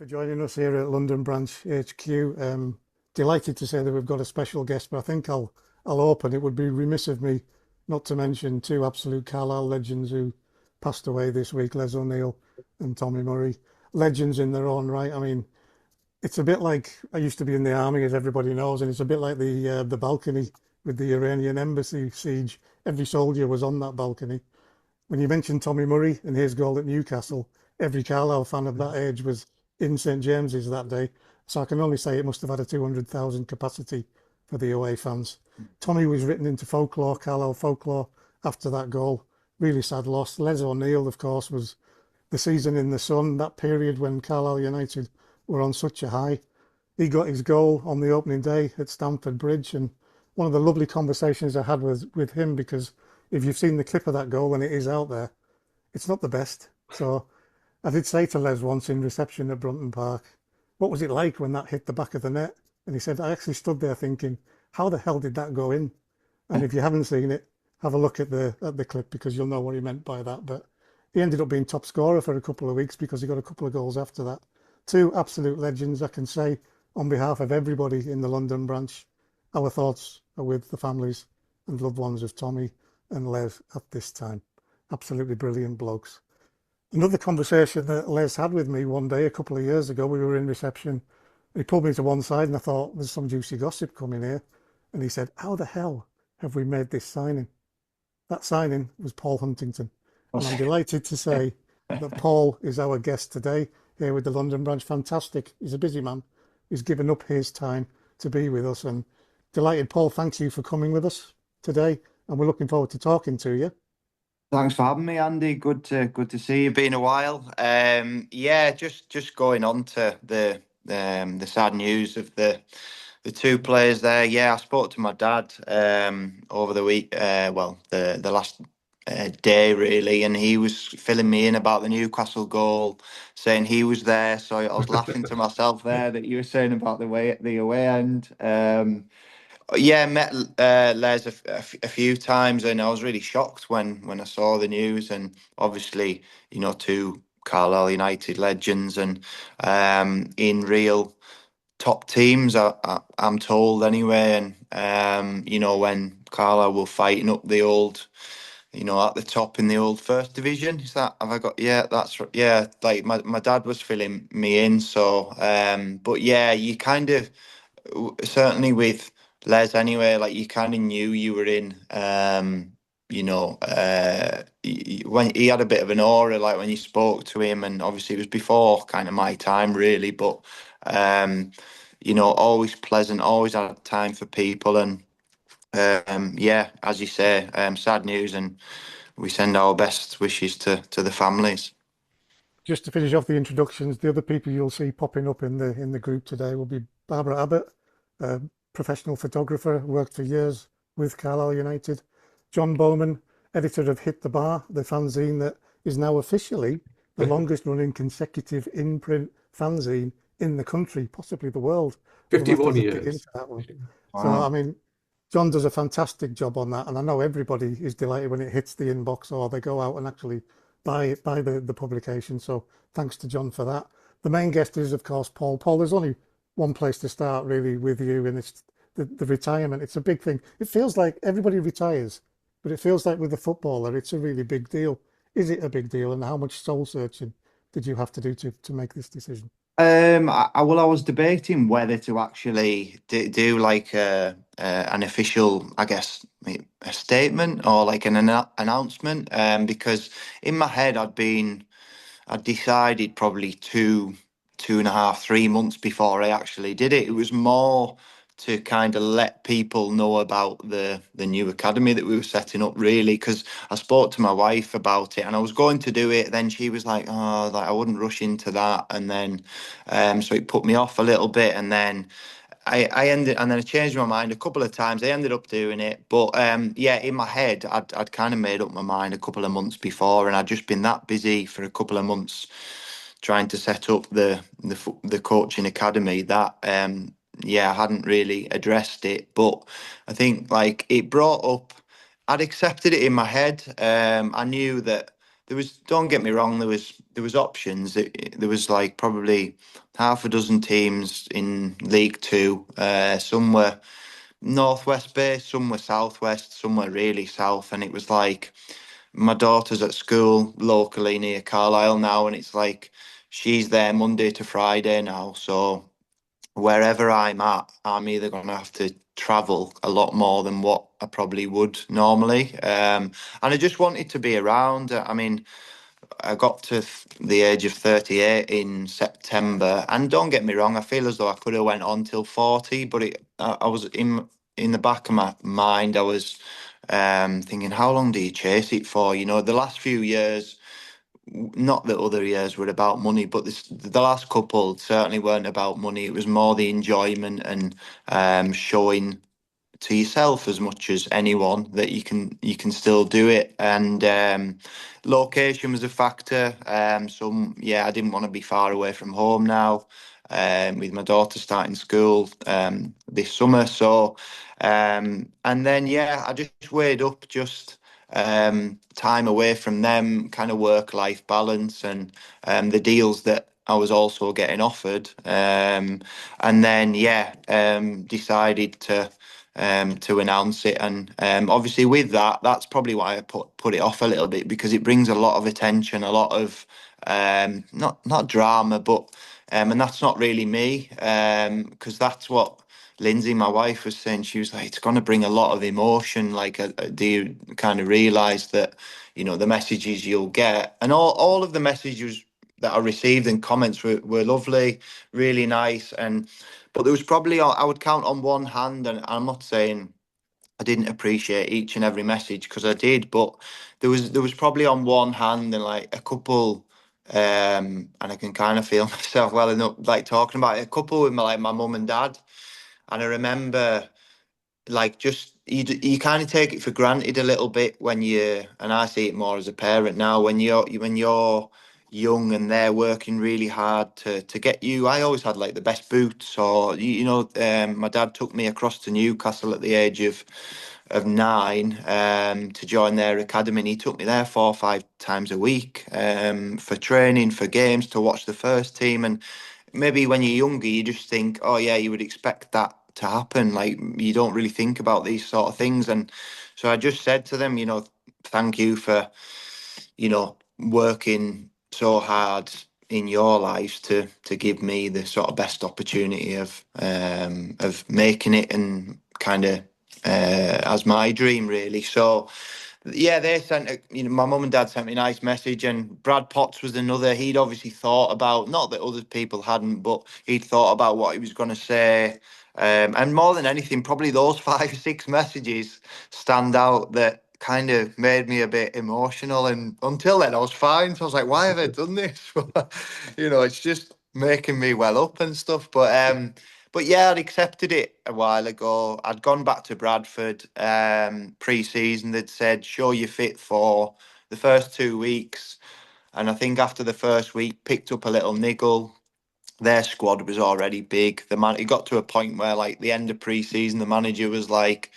for joining us here at London Branch HQ. Delighted to say that we've got a special guest, but I think I'll open. It would be remiss of me not to mention two absolute Carlisle legends who passed away this week, Les O'Neill and Tommy Murray. Legends in their own right. I mean, it's a bit like I used to be in the army, as everybody knows, and it's a bit like the balcony with the Iranian embassy siege. Every soldier was on that balcony. When you mentioned Tommy Murray and his goal at Newcastle, every Carlisle fan of that age was in St James's that day. So I can only say it must have had a 200,000 capacity for the away fans. Tommy was written into folklore, Carlisle folklore, after that goal. Really sad loss. Les O'Neill, of course, was the season in the sun, that period when Carlisle United were on such a high. He got his goal on the opening day at Stamford Bridge, and one of the lovely conversations I had was with him, because if you've seen the clip of that goal, and it is out there, it's not the best. So I did say to Les once in reception at Brunton Park, what was it like when that hit the back of the net? And he said, I actually stood there thinking, how the hell did that go in? And if you haven't seen it, have a look at the clip, because you'll know what he meant by that. But he ended up being top scorer for a couple of weeks because he got a couple of goals after that. Two absolute legends. I can say on behalf of everybody in the London branch, our thoughts are with the families and loved ones of Tommy and Les at this time. Absolutely brilliant blokes. Another conversation that Les had with me one day a couple of years ago, we were in reception. He pulled me to one side and I thought, there's some juicy gossip coming here. And he said, how the hell have we made this signing? That signing was Paul Huntington. And I'm delighted to say that Paul is our guest today here with the London branch. Fantastic. He's a busy man. He's given up his time to be with us. And delighted, Paul, thanks you for coming with us today. And we're looking forward to talking to you. Thanks for having me, Andy. Good to see you. Been a while. Yeah, just going on to the sad news of the two players there. Yeah, I spoke to my dad over the week. Well, the last day really, and he was filling me in about the Newcastle goal, saying he was there. So I was laughing to myself there that you were saying about the away end. Yeah, met Les a few times, and I was really shocked when I saw the news. And obviously, two Carlisle United legends, and in real top teams, I'm told anyway. And when Carlisle were fighting up the old, at the top in the old first division. Is that, have I got? Yeah, that's right. Yeah, like my dad was filling me in. So, but yeah, you kind of certainly with Les anyway, like you kind of knew you were in. When he had a bit of an aura, like when you spoke to him, and obviously it was before kind of my time, really. But always pleasant, always had time for people, and yeah, as you say, sad news, and we send our best wishes to the families. Just to finish off the introductions, the other people you'll see popping up in the group today will be Barbara Abbott, a professional photographer, worked for years with Carlisle United. John Bowman, editor of Hit the Bar, the fanzine that is now officially the longest running consecutive in-print fanzine in the country, possibly the world. 51 We'll have to dig years. into that one. Wow. So, I mean, John does a fantastic job on that, and I know everybody is delighted when it hits the inbox or they go out and actually buy the publication. So thanks to John for that. The main guest is, of course, Paul. Paul, there's only one place to start really with you, and it's the retirement. It's a big thing. It feels like everybody retires, but it feels like with the footballer, it's a really big deal. Is it a big deal, and how much soul searching did you have to do to make this decision? I was debating whether to actually do like an official, I guess, a statement or like an announcement. Because in my head I'd decided probably 2.5, 3 months before I actually did it. It was more to kind of let people know about the new academy that we were setting up, really, because I spoke to my wife about it and I was going to do it. Then she was like, oh, like I wouldn't rush into that. And then so it put me off a little bit. And then I changed my mind a couple of times. I ended up doing it. But yeah, in my head, I'd kind of made up my mind a couple of months before, and I'd just been that busy for a couple of months trying to set up the coaching academy that yeah, I hadn't really addressed it. But I think like it brought up, I'd accepted it in my head. I knew that there was, don't get me wrong, there was options. There was like probably half a dozen teams in League Two. Some were northwest based, some were southwest, some were really south, and it was like my daughter's at school locally near Carlisle now, and it's like she's there Monday to Friday now. So wherever I'm at, I'm either going to have to travel a lot more than what I probably would normally. And I just wanted to be around. I mean, I got to the age of 38 in September, and don't get me wrong, I feel as though I could have went on till 40, but I was in the back of my mind, I was thinking, how long do you chase it for? You know, the last few years, not that other years were about money, but the last couple certainly weren't about money. It was more the enjoyment and showing to yourself as much as anyone that you can still do it. And location was a factor. Yeah, I didn't want to be far away from home now. With my daughter starting school this summer. So and then yeah, I just weighed up just time away from them, kind of work-life balance, and the deals that I was also getting offered. And then yeah, decided to announce it. And obviously with that, that's probably why I put it off a little bit, because it brings a lot of attention, a lot of not drama, but and that's not really me, because that's what Lindsay, my wife, was saying. She was like, it's going to bring a lot of emotion. Like, do you kind of realize that, you know, the messages you'll get, and all of the messages that I received and comments were lovely, really nice. And but there was probably, I would count on one hand, and I'm not saying I didn't appreciate each and every message, because I did, but there was probably on one hand and like a couple, and I can kind of feel myself well enough like talking about it, a couple with my mum and dad. And I remember, like, just you kind of take it for granted a little bit when you, and I see it more as a parent now, when you're young and they're working really hard to get you. I always had like the best boots, or my dad took me across to Newcastle at the age of 9 to join their academy, and he took me there 4 or 5 times a week for training, for games, to watch the first team. And maybe when you're younger, you just think, oh yeah, you would expect that to happen. Like, you don't really think about these sort of things. And so I just said to them, thank you for, working so hard in your lives to give me the sort of best opportunity of making it, and kind of as my dream, really. So yeah, they sent my mum and dad sent me a nice message, and Brad Potts was another. He'd obviously thought about, not that other people hadn't, but he'd thought about what he was going to say. And more than anything, probably those 5 or 6 messages stand out, that kind of made me a bit emotional. And until then, I was fine. So I was like, why have I done this? It's just making me well up and stuff. But yeah, I'd accepted it a while ago. I'd gone back to Bradford pre-season. They'd said, sure, you're fit for the first 2 weeks. And I think after the first week, picked up a little niggle. Their squad was already big. It got to a point where, like, the end of pre-season, the manager was like,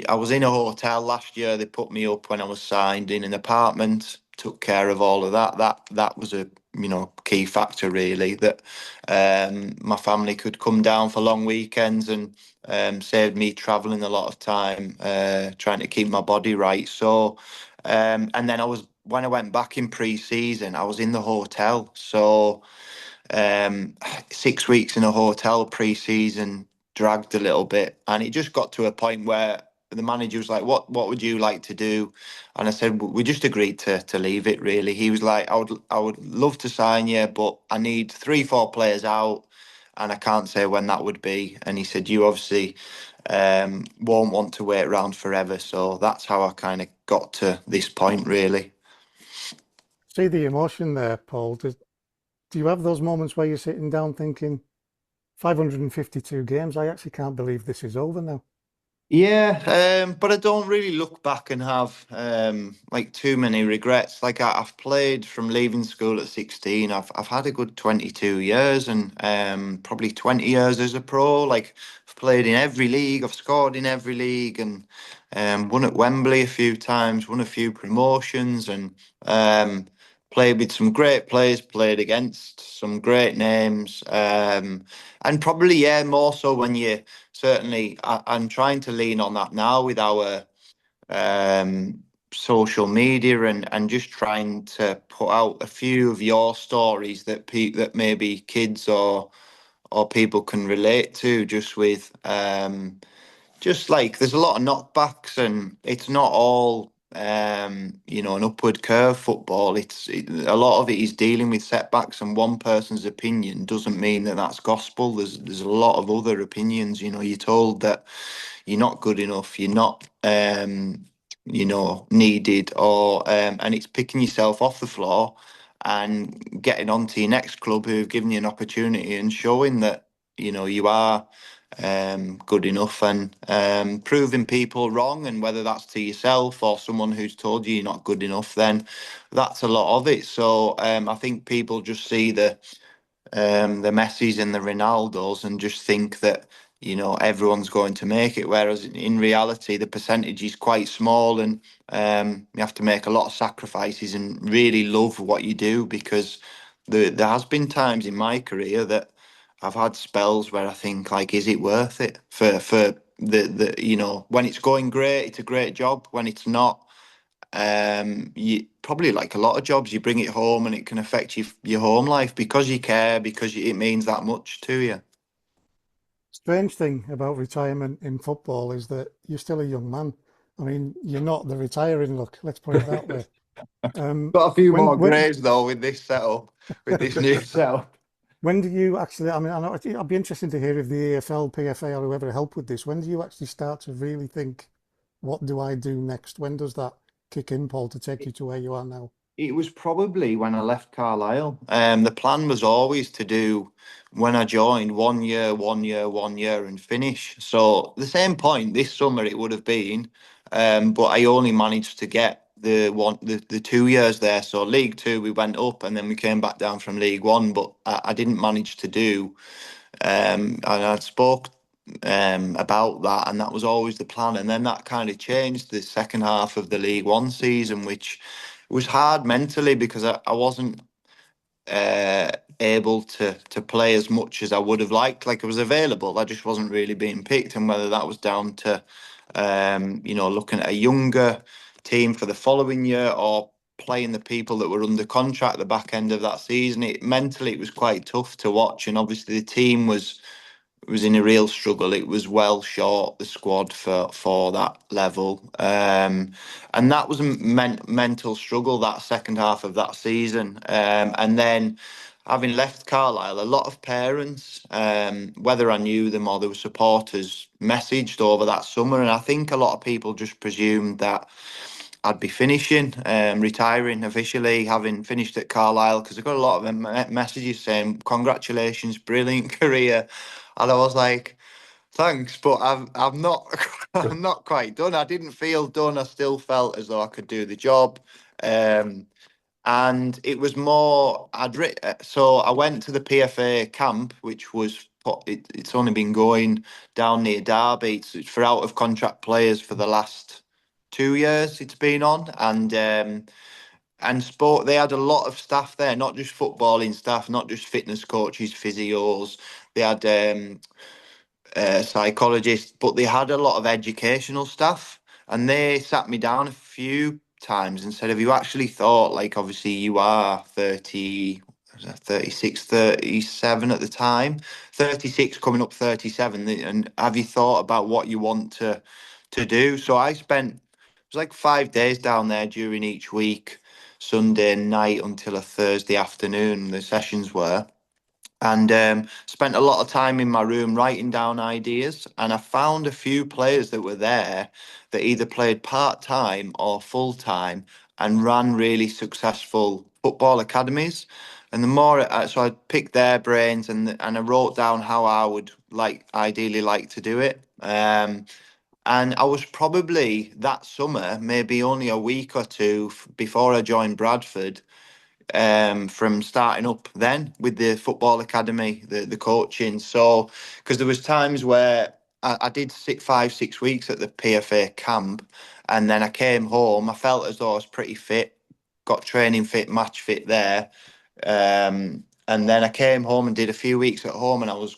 I was in a hotel last year. They put me up when I was signed in an apartment, took care of all of that. That was a key factor, really, that my family could come down for long weekends, and saved me traveling a lot of time, trying to keep my body right. So and then when I went back in pre-season, I was in the hotel. So 6 weeks in a hotel pre-season dragged a little bit, and it just got to a point where the manager was like, "What would you like to do?" And I said, "We just agreed to leave it." Really, he was like, "I would love to sign you, but I need 3, 4 players out, and I can't say when that would be." And he said, "You obviously won't want to wait around forever." So that's how I kind of got to this point, really. See the emotion there, Paul. Do you have those moments where you're sitting down thinking, 552 games, I actually can't believe this is over now? Yeah, but I don't really look back and have like too many regrets. Like, I've played from leaving school at 16. I've had a good 22 years, and probably 20 years as a pro. Like, I've played in every league, I've scored in every league, and won at Wembley a few times, won a few promotions, and um, played with some great players, played against some great names, and probably yeah, more so when you certainly. I'm trying to lean on that now with our um, social media and just trying to put out a few of your stories that that maybe kids or people can relate to just with just like there's a lot of knockbacks and it's not all an upward curve football. A lot of it is dealing with setbacks, and one person's opinion doesn't mean that that's gospel. There's a lot of other opinions. You're told that you're not good enough, you're not needed, or and it's picking yourself off the floor and getting on to your next club who've given you an opportunity and showing that you are good enough and proving people wrong. And whether that's to yourself or someone who's told you you're not good enough, then that's a lot of it. So I think people just see the Messis and the Ronaldos and just think that everyone's going to make it, whereas in reality the percentage is quite small, and you have to make a lot of sacrifices and really love what you do, because there has been times in my career that I've had spells where I think like, is it worth it for the when it's going great, it's a great job. When it's not, you probably like a lot of jobs, you bring it home and it can affect your home life because you care, because it means that much to you. Strange thing about retirement in football is that you're still a young man. I mean, you're not the retiring look, let's put it that way. Um, Got a few when more when greys though with this setup, with this new setup. when do you actually? I mean, I know I'd be interested to hear if the EFL, PFA, or whoever help with this. When do you actually start to really think, what do I do next? When does that kick in, Paul, to take you to where you are now? It was probably when I left Carlisle. The plan was always to do when I joined 1 year, 1 year, 1 year, and finish. So the same point this summer it would have been, but I only managed to get the 2 years there. So League Two we went up, and then we came back down from League One. But I didn't manage to do. And I spoke about that, and that was always the plan. And then that kind of changed the second half of the League One season, which was hard mentally because I wasn't uh, able to play as much as I would have liked. Like I was available, I just wasn't really being picked. And whether that was down to looking at a younger team for the following year or playing the people that were under contract at the back end of that season, it was quite tough to watch. And obviously the team was in a real struggle. It was well short the squad for that level, and that was a mental struggle that second half of that season. And then, having left Carlisle, a lot of parents, whether I knew them or they were supporters, messaged over that summer, and I think a lot of people just presumed that I'd be finishing, retiring officially, having finished at Carlisle, because I got a lot of messages saying, "Congratulations, brilliant career," and I was like, "Thanks," but I'm not, I'm not quite done. I didn't feel done. I still felt as though I could do the job, um, and it was more. So I went to the PFA camp, which was it's only been going down near Derby. It's for out of contract players for the last 2 years. It's been on, and sport. They had a lot of staff there, not just footballing staff, not just fitness coaches, physios. They had psychologists, but they had a lot of educational staff. And they sat me down a few times and said, "Have you actually thought, like, obviously you are 30, was that 36, 37 at the time, 36 coming up 37, and have you thought about what you want to do?" So I spent, it was like 5 days down there during each week, Sunday night until a Thursday afternoon, the sessions were, and spent a lot of time in my room writing down ideas. And I found a few players that were there that either played part time or full time and ran really successful football academies. And the more, so I picked their brains and I wrote down how I would ideally like to do it. And I was probably that summer, maybe only a week or two before I joined Bradford, from starting up then with the football academy, the coaching. So, because there was times where I did 5 6 weeks at the PFA camp, and then I came home. I felt as though I was pretty fit, got training fit, match fit there. And then I came home and did a few weeks at home, and I was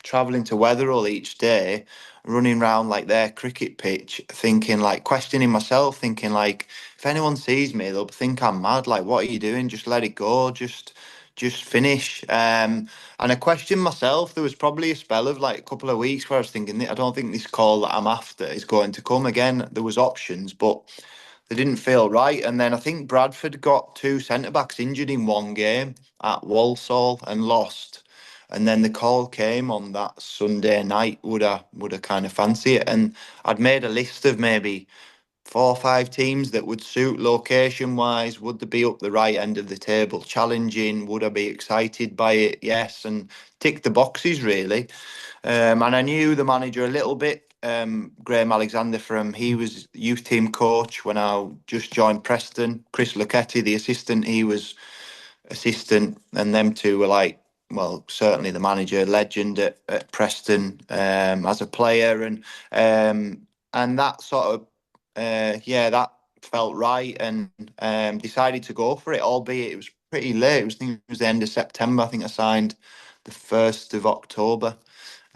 traveling to Weatherall each day, running around like their cricket pitch, thinking like questioning myself, thinking like if anyone sees me, they'll think I'm mad. Like, what are you doing? Just let it go. Just finish. And I questioned myself. There was probably a spell of like a couple of weeks where I was thinking, I don't think this call that I'm after is going to come again. There was options, but they didn't feel right. And then I think Bradford got two centre backs injured in one game at Walsall and lost. And then the call came on that Sunday night. Would I kind of fancy it? And I'd made a list of maybe 4 or 5 teams that would suit location wise. Would they be up the right end of the table, challenging? Would I be excited by it? Yes, and tick the boxes really. And I knew the manager a little bit. Graham Alexander he was youth team coach when I just joined Preston. Chris Lucchetti, the assistant, he was assistant, and them two were like, well, certainly the manager, legend at Preston as a player, and that sort of, yeah, that felt right, and decided to go for it. Albeit it was pretty late. I think it was the end of September. I think I signed the 1st of October.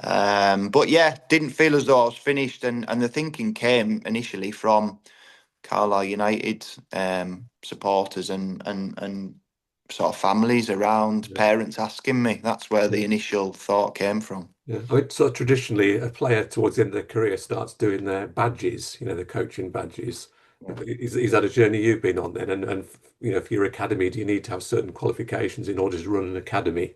But yeah, didn't feel as though I was finished, and the thinking came initially from Carlisle United supporters and sort of families around, Yeah. parents asking me. That's where Yeah. the initial thought came from. Yeah. I mean, so traditionally, a player towards the end of their career starts doing their badges, the coaching badges. Yeah. Is that a journey you've been on then? And for your academy, do you need to have certain qualifications in order to run an academy?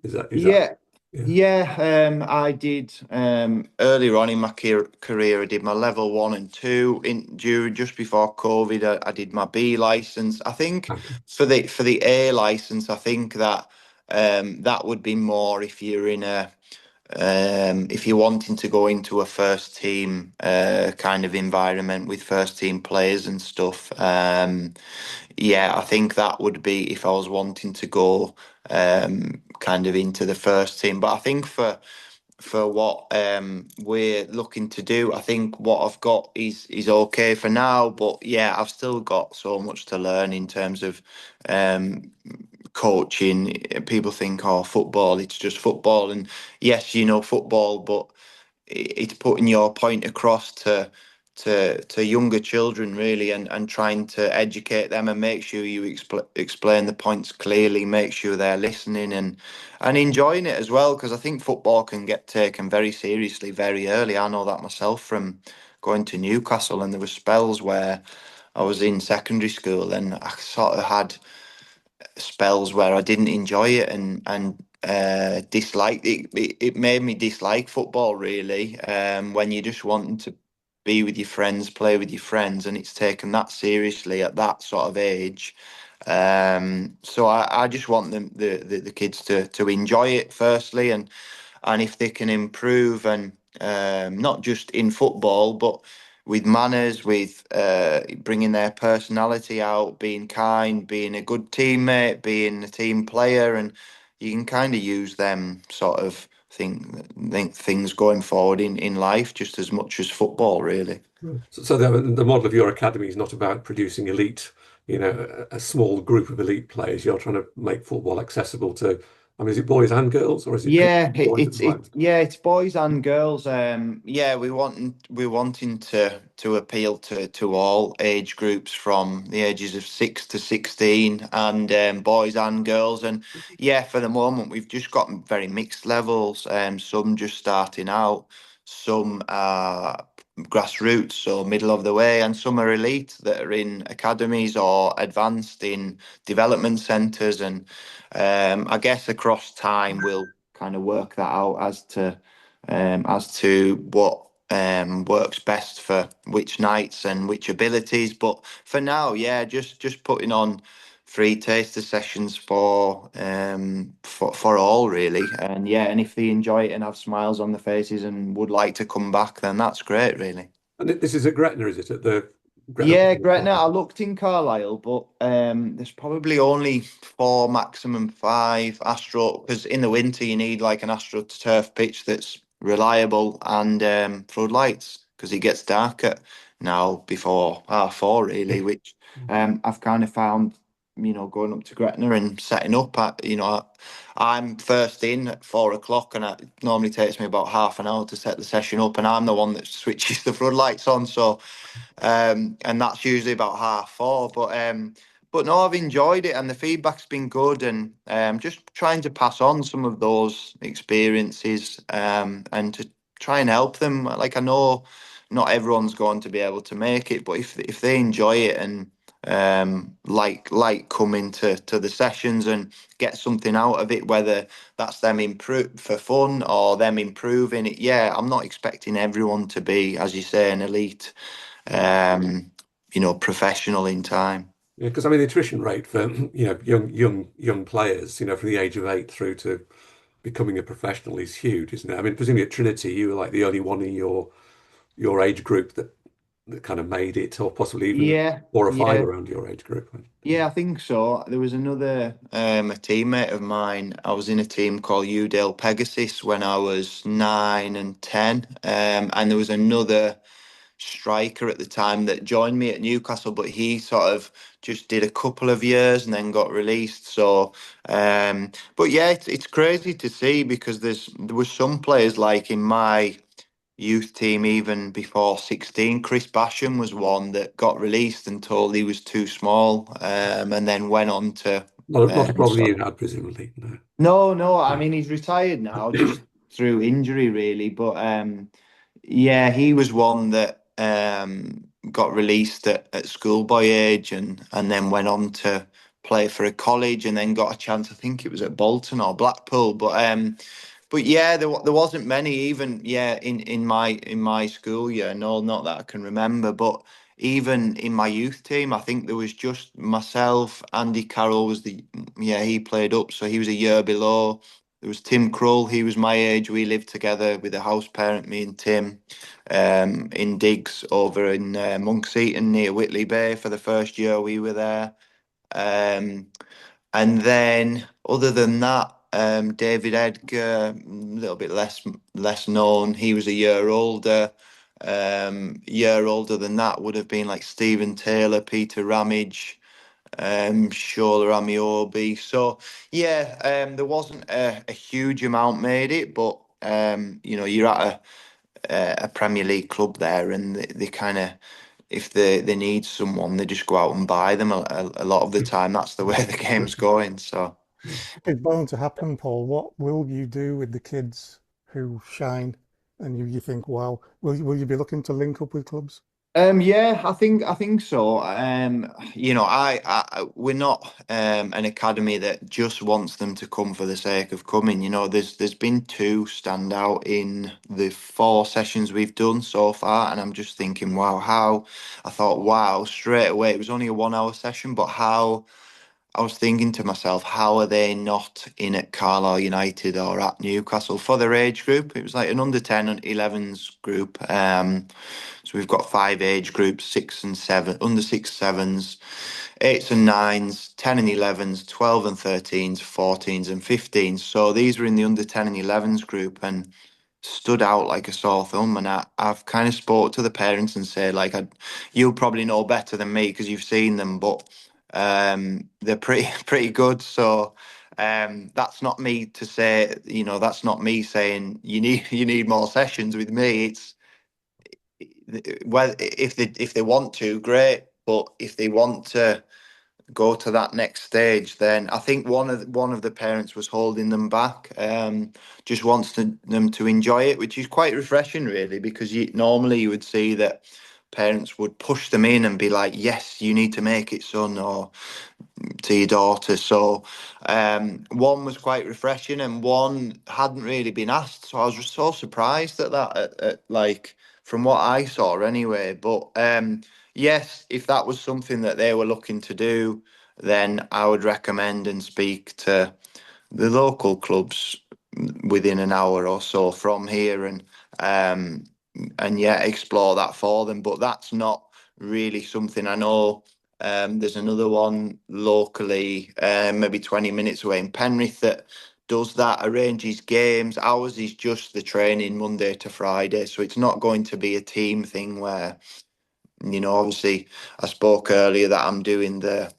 Is that Yeah, yeah? yeah. I did earlier on in my career. I did my level 1 and 2 during just before COVID. I did my B license. I think Okay. for the A license, I think that that would be more if you're in a if you're wanting to go into a first team kind of environment with first team players and stuff. Yeah, I think that would be if I was wanting to go kind of into the first team. But I think for what we're looking to do, I think what I've got is okay for now. But yeah, I've still got so much to learn in terms of um, coaching. People think, oh, football, it's just football, and yes, football, but it's putting your point across to younger children really, and trying to educate them and make sure you explain the points clearly, make sure they're listening and enjoying it as well, because I think football can get taken very seriously very early. I know that myself from going to Newcastle, and there were spells where I was in secondary school and I sort of had spells where I didn't enjoy it and disliked it. It made me dislike football really. When you just wanting to be with your friends, play with your friends, and it's taken that seriously at that sort of age. So I just want the kids to enjoy it firstly, and if they can improve, and not just in football but with manners, with bringing their personality out, being kind, being a good teammate, being a team player, and you can kind of use them sort of think things going forward in life just as much as football really. Right. So the model of your academy is not about producing elite, a small group of elite players. You're trying to make football accessible to, I mean, is it boys and girls, or is it Yeah, boys as well? it's boys and girls. Yeah, we're wanting to appeal to all age groups from the ages of 6 to 16, and boys and girls. And yeah, for the moment we've just got very mixed levels. Some just starting out, some are grassroots, so middle of the way, and some are elite that are in academies or advanced in development centres. And I guess across time we'll kind of work that out as to what works best for which nights and which abilities. But for now, yeah, just putting on free taster sessions for all really, and yeah, and if they enjoy it and have smiles on their faces and would like to come back, then that's great, really. And this is at Gretna, is it? At the Gretna Yeah, Football great. Club? Now I looked in Carlisle, but there's probably only four, maximum five Astro. Because in the winter you need like an Astro turf pitch that's reliable, and floodlights, because it gets darker now before 4:30 really, which I've kind of found, going up to Gretna and setting up at, I'm first in at 4 o'clock, and it normally takes me about half an hour to set the session up, and I'm the one that switches the floodlights on. So and that's usually about 4:30. But no, I've enjoyed it, and the feedback's been good, and just trying to pass on some of those experiences, and to try and help them. Like, I know not everyone's going to be able to make it, but if they enjoy it, and like coming to the sessions and get something out of it, whether that's them improve for fun or them improving it. Yeah, I'm not expecting everyone to be, as you say, an elite um, professional in time. Yeah, because I mean the attrition rate for young players, from the age of 8 through to becoming a professional is huge, isn't it? I mean, presumably at Trinity, you were like the only one in your age group that kind of made it, or possibly even Yeah, 4 or 5 yeah, around your age group. yeah, I think so. There was another a teammate of mine. I was in a team called Udale Pegasus when I was 9 and 10, and there was another striker at the time that joined me at Newcastle, but he sort of just did a couple of years and then got released. So, but yeah, it's crazy to see, because there was some players like in my youth team even before 16. Chris Basham was one that got released and told he was too small, and then went on to Not a problem sort you of. had, presumably. No. No, no, I No. mean, he's retired now just through injury really, but yeah, he was one that got released at schoolboy age, and then went on to play for a college, and then got a chance. I think it was at Bolton or Blackpool, but yeah, there wasn't many, even, yeah, in my school year. No, not that I can remember, but even in my youth team, I think there was just myself. Andy Carroll was he played up, so he was a year below. There was Tim Krull, he was my age. We lived together with a house parent, me and Tim, in digs over in Monk's Eaton near Whitley Bay for the first year we were there. Um, and then, other than that, David Edgar, a little bit less known. He was a year older. Year older than that would have been like Stephen Taylor, Peter Ramage, Shola Amiobi. So yeah, there wasn't a huge amount made it, but you're at a Premier League club there, and they kind of, if they need someone, they just go out and buy them. A lot of the time, that's the way the game's going. So. It's bound to happen, Paul. What will you do with the kids who shine and you think, wow, will you be looking to link up with clubs? Yeah, I think so. We're not an academy that just wants them to come for the sake of coming. There's been two stand out in the 4 sessions we've done so far, and I'm just thinking, wow, how I thought, wow, straight away. It was only a 1 hour session, but how I was thinking to myself, how are they not in at Carlisle United or at Newcastle for their age group? It was like an under 10 and 11s group. So we've got 5 age groups: 6 and 7, under 6 sevens, 8s and 9s, 10 and 11s, 12 and 13s, 14s and 15s. So these were in the under 10 and 11s group, and stood out like a sore thumb. And I've kind of spoke to the parents and said, like, you'll probably know better than me because you've seen them, but they're pretty good. So that's not me to say, that's not me saying you need more sessions with me. It's, well, if they want to, great. But if they want to go to that next stage, then I think one of the parents was holding them back. Just wants them to enjoy it, which is quite refreshing, really, because normally you would see that parents would push them in and be like, "Yes, you need to make it, son," or to your daughter. So one was quite refreshing, and one hadn't really been asked. So I was just so surprised at that, like, from what I saw anyway. But yes, if that was something that they were looking to do, then I would recommend and speak to the local clubs within an hour or so from here, um and yeah, explore that for them. But that's not really something I know. There's another one locally, maybe 20 minutes away in Penrith, that does that, arranges games. Ours is just the training Monday to Friday, so it's not going to be a team thing where, obviously I spoke earlier that I'm doing the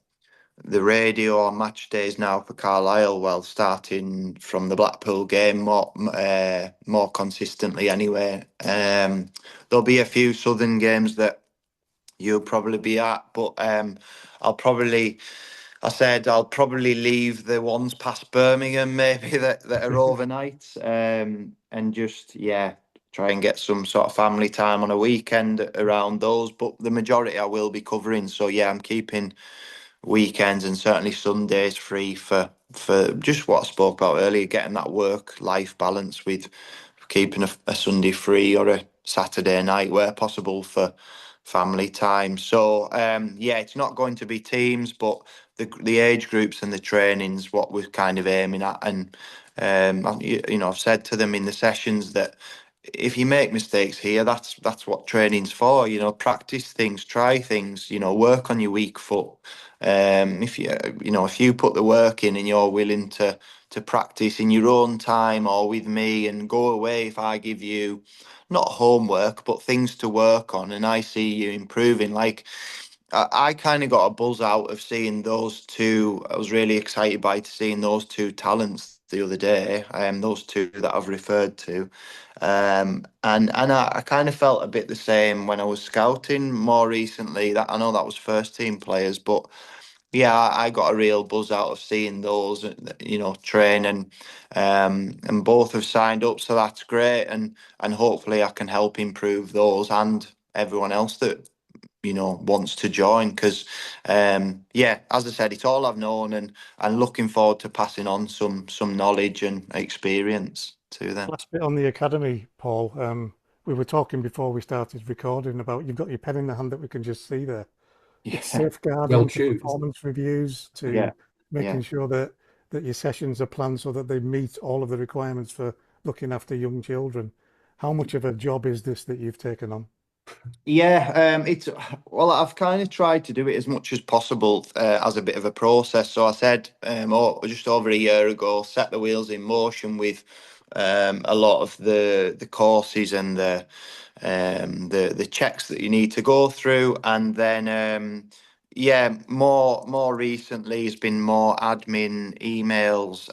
radio on match days now for Carlisle. Well, starting from the Blackpool game more consistently anyway. There'll be a few Southern games that you'll probably be at, but I'll probably. I said I'll probably leave the ones past Birmingham maybe that are overnight, and just try and get some sort of family time on a weekend around those. But the majority I will be covering. So yeah, I'm keeping weekends and certainly Sundays free for just what I spoke about earlier, getting that work-life balance with keeping a Sunday free or a Saturday night where possible for family time. So it's not going to be teams, but the age groups and the trainings what we're kind of aiming at. And I've said to them in the sessions that if you make mistakes here, that's what training's for. Practice things, try things. Work on your weak foot. If you put the work in and you're willing to practice in your own time or with me and go away, if I give you not homework but things to work on and I see you improving, like I kind of got a buzz out of seeing those two. I was really excited by seeing those two talents the other day, those two that I've referred to. And I kind of felt a bit the same when I was scouting more recently. That I know that was first team players, but yeah, I got a real buzz out of seeing those, train and both have signed up, so that's great. And hopefully I can help improve those and everyone else that wants to join because as I said, it's all I've known and looking forward to passing on some knowledge and experience to them. Last bit on the academy, Paul. We were talking before we started recording about you've got your pen in the hand that we can just see there. It's Yeah, Well safeguarding to tuned. performance reviews yeah, to making yeah. sure that your sessions are planned so that they meet all of the requirements for looking after young children. How much of a job is this that you've taken on? Yeah, I've kind of tried to do it as much as possible as a bit of a process. So I said, just over a year ago, set the wheels in motion with a lot of the courses and the checks that you need to go through, and then more recently has been more admin emails,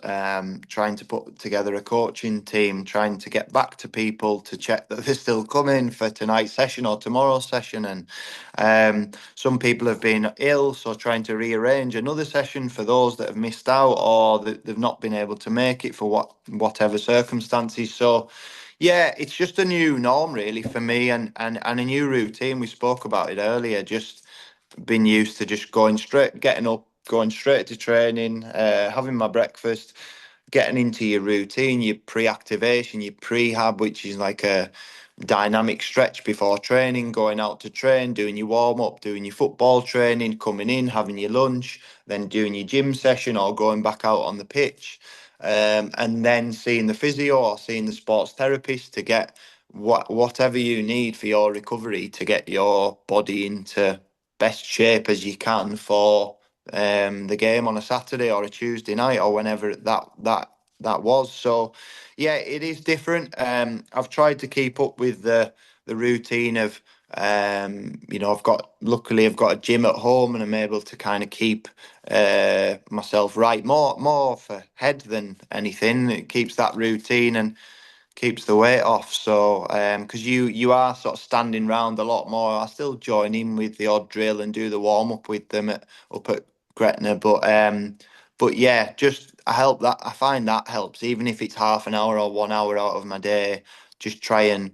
trying to put together a coaching team, trying to get back to people to check that they're still coming for tonight's session or tomorrow's session. And some people have been ill, so trying to rearrange another session for those that have missed out or that they've not been able to make it for whatever circumstances. So yeah, it's just a new norm really for me and a new routine. We spoke about it earlier, just been used to just getting up, going straight to training, having my breakfast, getting into your routine, your pre-activation, your prehab, which is like a dynamic stretch before training, going out to train, doing your warm-up, doing your football training, coming in, having your lunch, then doing your gym session or going back out on the pitch. And then seeing the physio or seeing the sports therapist to get whatever you need for your recovery to get your body into best shape as you can for the game on a Saturday or a Tuesday night or whenever that was. So yeah, it is different. I've tried to keep up with the routine of luckily I've got a gym at home and I'm able to kind of keep myself right more for head than anything. It keeps that routine and keeps the weight off. So, because you are sort of standing round a lot more. I still join in with the odd drill and do the warm up with them up at Gretna, but yeah, just I find that helps, even if it's half an hour or 1 hour out of my day. Just try and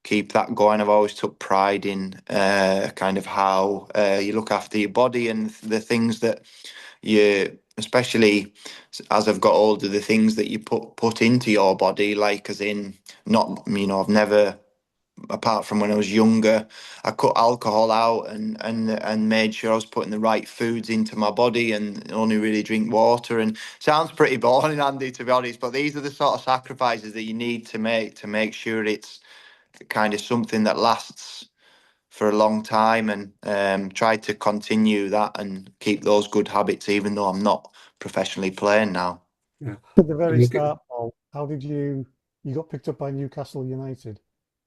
keep that going. I've always took pride in kind of how you look after your body and the things that especially as I've got older, the things that you put into your body, like as in not, I've never, apart from when I was younger, I cut alcohol out and made sure I was putting the right foods into my body and only really drink water. And sounds pretty boring, Andy, to be honest, but these are the sort of sacrifices that you need to make sure it's kind of something that lasts for a long time, and try to continue that and keep those good habits even though I'm not professionally playing now. Yeah. At the I very mean, start, Paul, how did you got picked up by Newcastle United?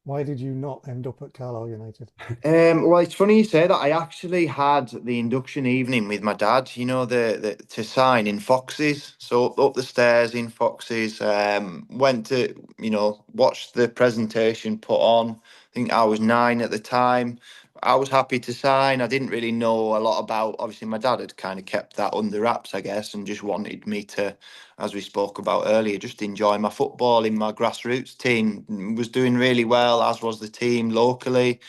Why did you not end up at Carlisle United? Well, it's funny you say that. I actually had the induction evening with my dad, the to sign in Foxes. So up the stairs in Foxes, went to, watched the presentation put on. I think I was 9 at the time. I was happy to sign. I didn't really know a lot about, obviously, my dad had kind of kept that under wraps, I guess, and just wanted me to, as we spoke about earlier, just enjoy my football in my grassroots team. Was doing really well, as was the team locally.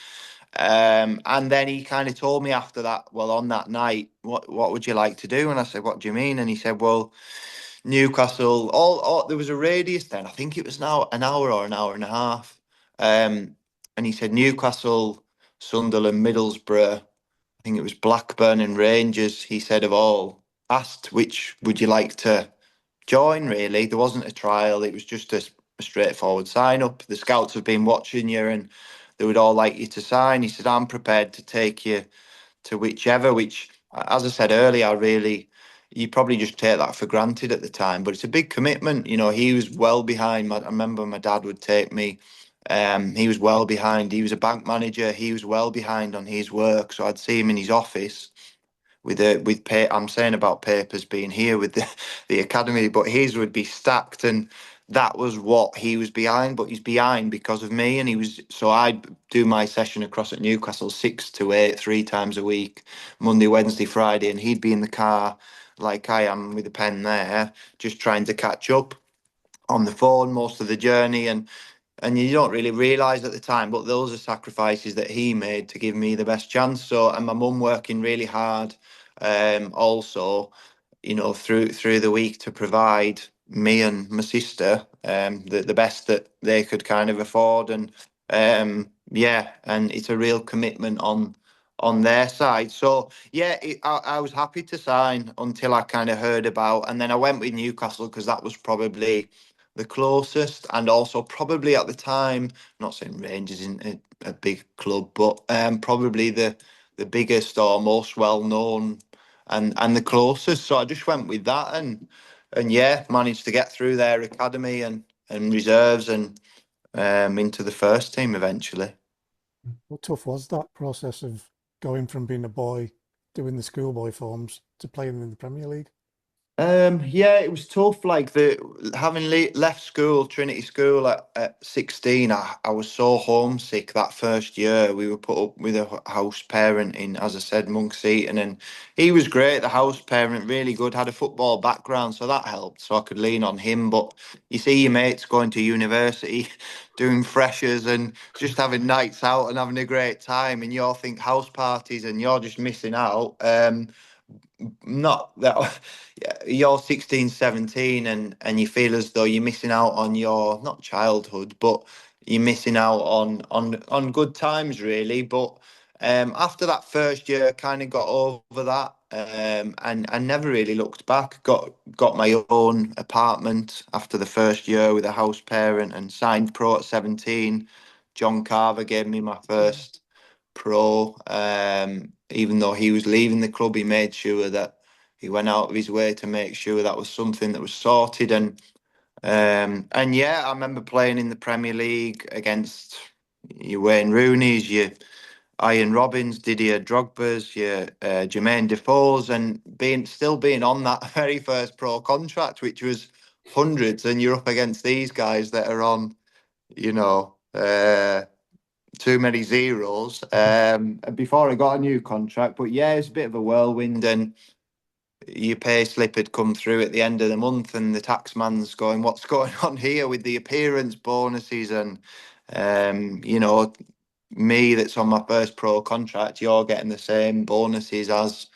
And then he kind of told me after that, well, on that night, what would you like to do? And I said, what do you mean? And he said, well, Newcastle, all there was a radius then. I think it was now an hour or an hour and a half. And he said Newcastle, Sunderland, Middlesbrough, I think it was Blackburn and Rangers. He said of all, asked which would you like to join, really. There wasn't a trial, it was just a straightforward sign up. The scouts have been watching you and they would all like you to sign. He said, I'm prepared to take you to whichever, which, as I said earlier, you probably just take that for granted at the time, but it's a big commitment. He was well behind. I remember my dad would take me. He was well behind. He was a bank manager. He was well behind on his work. So I'd see him in his office with pay. I'm saying about papers being here with the academy, but his would be stacked, and that was what he was behind. But he's behind because of me, and he was. So I'd do my session across at Newcastle 6 to 8, 3 times a week, Monday, Wednesday, Friday, and he'd be in the car like I am with a pen there, just trying to catch up on the phone most of the journey, and you don't really realise at the time, but those are sacrifices that he made to give me the best chance. So, and my mum working really hard, also, through the week to provide me and my sister the best that they could kind of afford, and yeah, and it's a real commitment on their side. So yeah, I was happy to sign until I kind of heard about, and then I went with Newcastle because that was probably the closest, and also probably at the time, I'm not saying Rangers isn't a big club, but probably the biggest or most well known and the closest. So I just went with that, and yeah, managed to get through their academy and reserves and into the first team eventually. How tough was that process of going from being a boy, doing the schoolboy forms, to playing in the Premier League? Yeah, it was tough. Like having left school, Trinity School at 16, I was so homesick that first year. We were put up with a house parent in, as I said, Monk's Eaton, and he was great. The house parent, really good, had a football background, so that helped. So I could lean on him. But you see your mates going to university, doing freshers, and just having nights out and having a great time, and you all think house parties, and you're just missing out. Not that yeah, you're 16, 17, and you feel as though you're missing out on your not childhood, but you're missing out on good times, really. But after that first year, kind of got over that, and never really looked back. Got my own apartment after the first year with a house parent, and signed pro at 17. John Carver gave me my first pro. Even though he was leaving the club, he made sure that he went out of his way to make sure that was something that was sorted. And yeah, I remember playing in the Premier League against your Wayne Rooney's, your Ian Robbins, Didier Drogba's, your Jermaine Defoe's, and being on that very first pro contract, which was hundreds, and you're up against these guys that are on, you know. Too many zeros before I got a new contract. But yeah, it's a bit of a whirlwind, and your pay slip had come through at the end of the month, and the tax man's going, "What's going on here with the appearance bonuses?" And me that's on my first pro contract, you're getting the same bonuses as,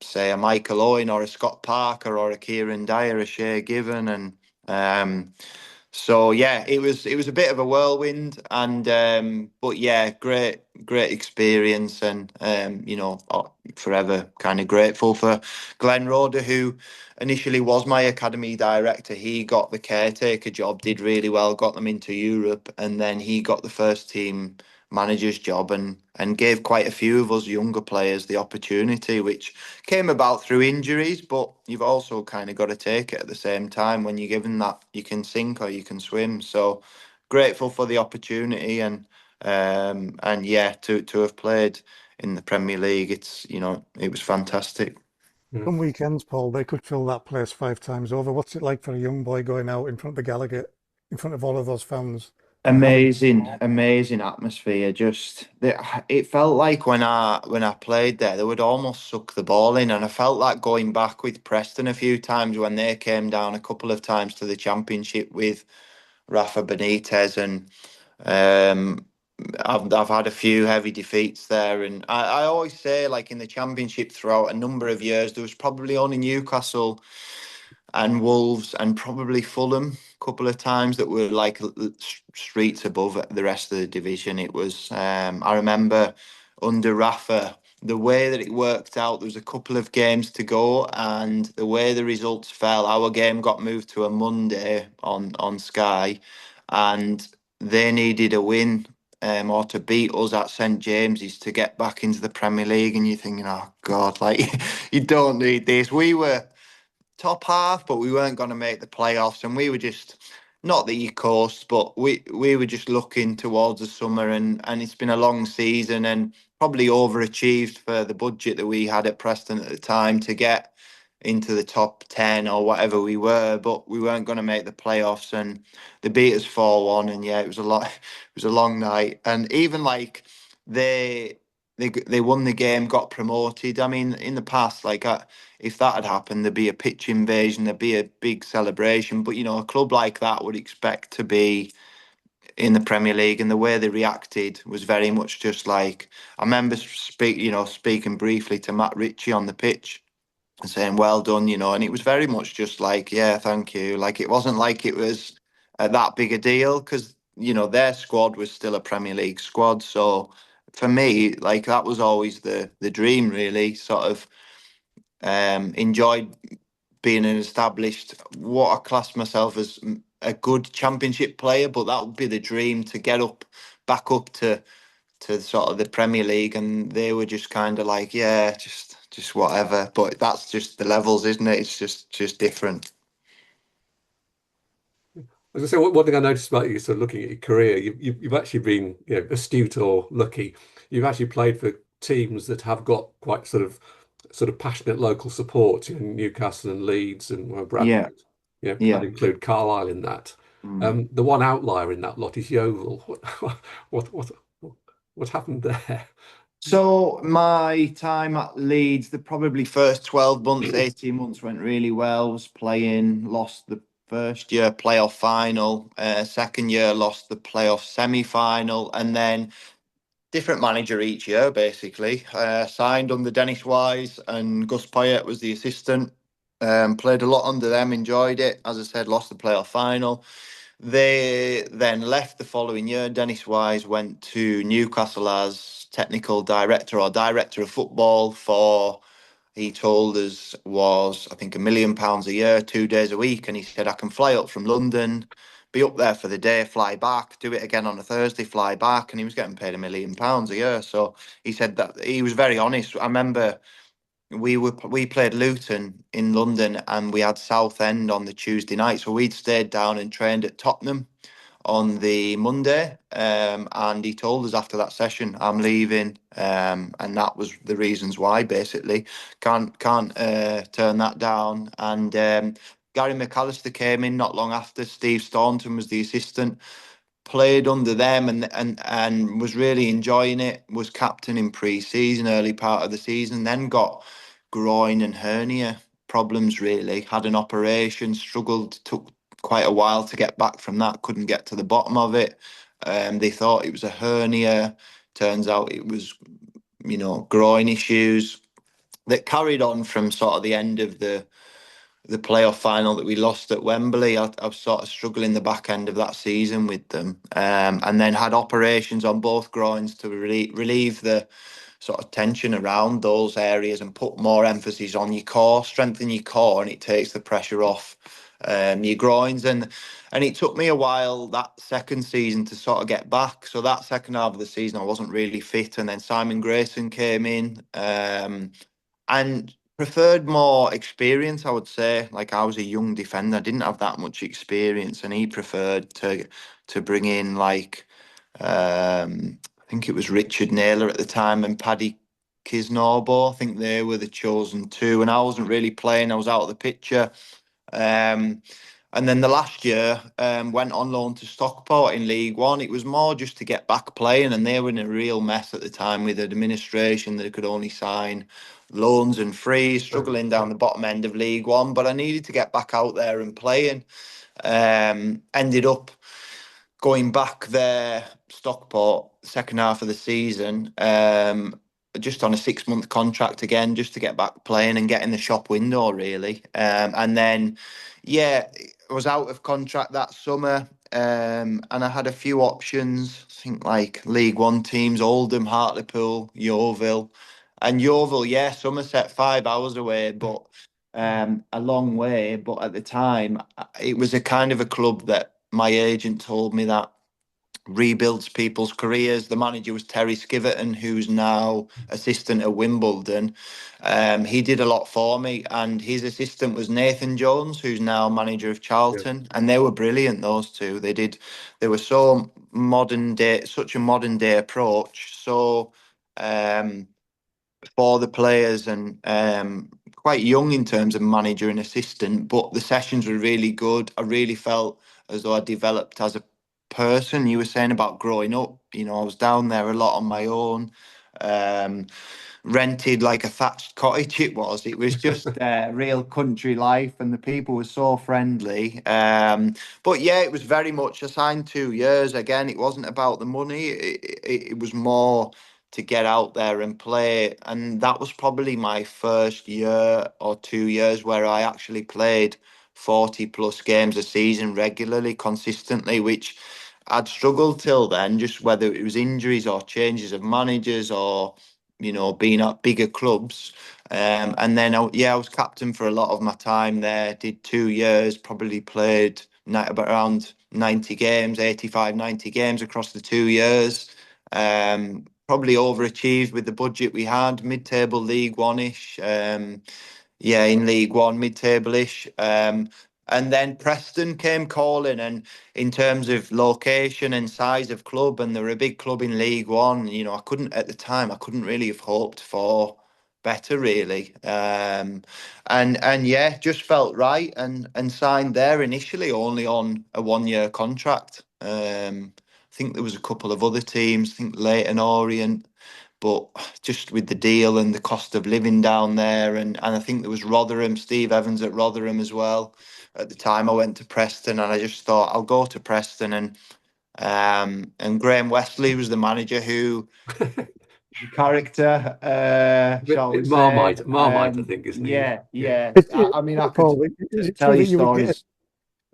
say, a Michael Owen or a Scott Parker or a Kieran Dyer, a Shea Given, and um, so yeah, it was a bit of a whirlwind, and but yeah, great experience, and forever kind of grateful for Glenn Roder, who initially was my academy director. He got the caretaker job, did really well, got them into Europe, and then he got the first team manager's job, and gave quite a few of us younger players the opportunity, which came about through injuries. But you've also kind of got to take it at the same time. When you're given that, you can sink or you can swim. So grateful for the opportunity, and yeah, to have played in the Premier League, it was fantastic. Yeah. Some weekends, Paul, they could fill that place 5 times over. What's it like for a young boy going out in front of the Gallowgate, in front of all of those fans, and having Amazing atmosphere. It felt like when I played there, they would almost suck the ball in, and I felt that going back with Preston a few times when they came down a couple of times to the Championship with Rafa Benitez, and um, I've had a few heavy defeats there, and I always say, like, in the Championship throughout a number of years, there was probably only Newcastle and Wolves and probably Fulham a couple of times that were like streets above the rest of the division. It was I remember under Rafa, the way that it worked out, there was a couple of games to go, and the way the results fell, our game got moved to a Monday on Sky, and they needed a win. Or to beat us at St James's to get back into the Premier League, and you're thinking, oh God, like you don't need this. We were top half, but we weren't going to make the playoffs, and we were just not the East Coast, but we were just looking towards the summer, and it's been a long season, and probably overachieved for the budget that we had at Preston at the time to get into the top 10 or whatever we were, but we weren't going to make the playoffs, and they beat us 4-1, and yeah, it was a lot. It was a long night, and even like they they won the game, got promoted. I mean, in the past, like if that had happened, there'd be a pitch invasion, there'd be a big celebration. But a club like that would expect to be in the Premier League, and the way they reacted was very much just like I remember speaking briefly to Matt Ritchie on the pitch and saying, "Well done," and it was very much just like, "Yeah, thank you." Like it wasn't like it was that big a deal because their squad was still a Premier League squad. So for me, like that was always the dream, really. Sort of enjoyed being an established, what I class myself as a good Championship player, but that would be the dream to get back up to sort of the Premier League, and they were just kind of like, yeah, just whatever. But that's just the levels, isn't it? It's just different. As I say, one thing I noticed about you, sort of looking at your career, you've actually been, astute or lucky. You've actually played for teams that have got quite sort of passionate local support in Newcastle and Leeds and Yeah, Bradford. I'd yeah. include Carlisle in that. Mm. The one outlier in that lot is Yeovil. What what what happened there? So my time at Leeds, the probably first 12 months, 18 months went really well. Was playing, lost the first year playoff final, second year lost the playoff semi-final, and then different manager each year, basically. Signed under Dennis Wise, and Gus Poyet was the assistant. Played a lot under them, enjoyed it. As I said, lost the playoff final. They then left the following year. Dennis Wise went to Newcastle as technical director or director of football for, he told us, was I think £1 million a year, 2 days a week. And he said, I can fly up from London, be up there for the day, fly back, do it again on a Thursday, fly back. And he was getting paid £1 million a year. So he said that he was very honest. I remember we played Luton in London, and we had Southend on the Tuesday night. So we'd stayed down and trained at Tottenham on the Monday, and he told us after that session, "I'm leaving," and that was the reasons why. Basically, can't turn that down. And Gary McAllister came in not long after. Steve Staunton was the assistant. Played under them, and was really enjoying it. Was captain in pre-season, early part of the season. Then got groin and hernia problems. Really had an operation. Struggled. Took quite a while to get back from that. Couldn't get to the bottom of it. They thought it was a hernia. Turns out it was, groin issues that carried on from sort of the end of the playoff final that we lost at Wembley. I've sort of struggled in the back end of that season with them, and then had operations on both groins to relieve the sort of tension around those areas and put more emphasis on your core, strengthen your core, and it takes the pressure off your groins, and it took me a while that second season to sort of get back. So that second half of the season, I wasn't really fit, and then Simon Grayson came in, and preferred more experience, I would say. Like, I was a young defender, I didn't have that much experience, and he preferred to bring in like I think it was Richard Naylor at the time and Paddy Kisnorbo. I think they were the chosen two, and I wasn't really playing. I was out of the picture. Um, and then the last year, went on loan to Stockport in League One. It was more just to get back playing, and they were in a real mess at the time with administration that could only sign loans and frees, struggling down the bottom end of League One. But I needed to get back out there and playing. Ended up going back there, Stockport, second half of the season, just on a 6 month contract again, just to get back playing and get in the shop window, really. And then, yeah, I was out of contract that summer, and I had a few options. I think like League One teams: Oldham, Hartlepool, Yeovil, and Yeovil. Yeah, Somerset, 5 hours away, but a long way. But at the time, it was a kind of a club that my agent told me that rebuilds people's careers. The manager was Terry Skiverton, who's now assistant at Wimbledon. He did a lot for me, and his assistant was Nathan Jones, who's now manager of Yeah. Charlton. And they were brilliant, those two. They were so modern day, such a modern day approach. So um, for the players, and quite young in terms of manager and assistant, but the sessions were really good. I really felt as though I developed as a person. You were saying about growing up, I was down there a lot on my own. Um, Rented like a thatched cottage. It was just real country life, and the people were so friendly. But yeah, it was very much. I signed 2 years. Again, it wasn't about the money. It was more to get out there and play, and that was probably my first year or 2 years where I actually played 40 plus games a season regularly, consistently, which I'd struggled till then, just whether it was injuries or changes of managers or being at bigger clubs. And then, I was captain for a lot of my time there. Did 2 years, probably played about around 90 games, 85, 90 games across the 2 years. Probably overachieved with the budget we had, mid-table League One-ish. Yeah, in League One, mid-table-ish. And then Preston came calling, and in terms of location and size of club, and they're a big club in League One. I couldn't really have hoped for better, really. And yeah, just felt right, and signed there initially only on a 1 year contract. I think there was a couple of other teams, I think Leyton Orient, but just with the deal and the cost of living down there, and I think there was Rotherham, Steve Evans at Rotherham as well. At the time, I went to Preston, and I just thought I'll go to Preston, and Graham Wesley was the manager, who character, shall we say? Marmite, I think, isn't he? Yeah, yeah. I mean, I could Paul, is it tell true you that you would get stories.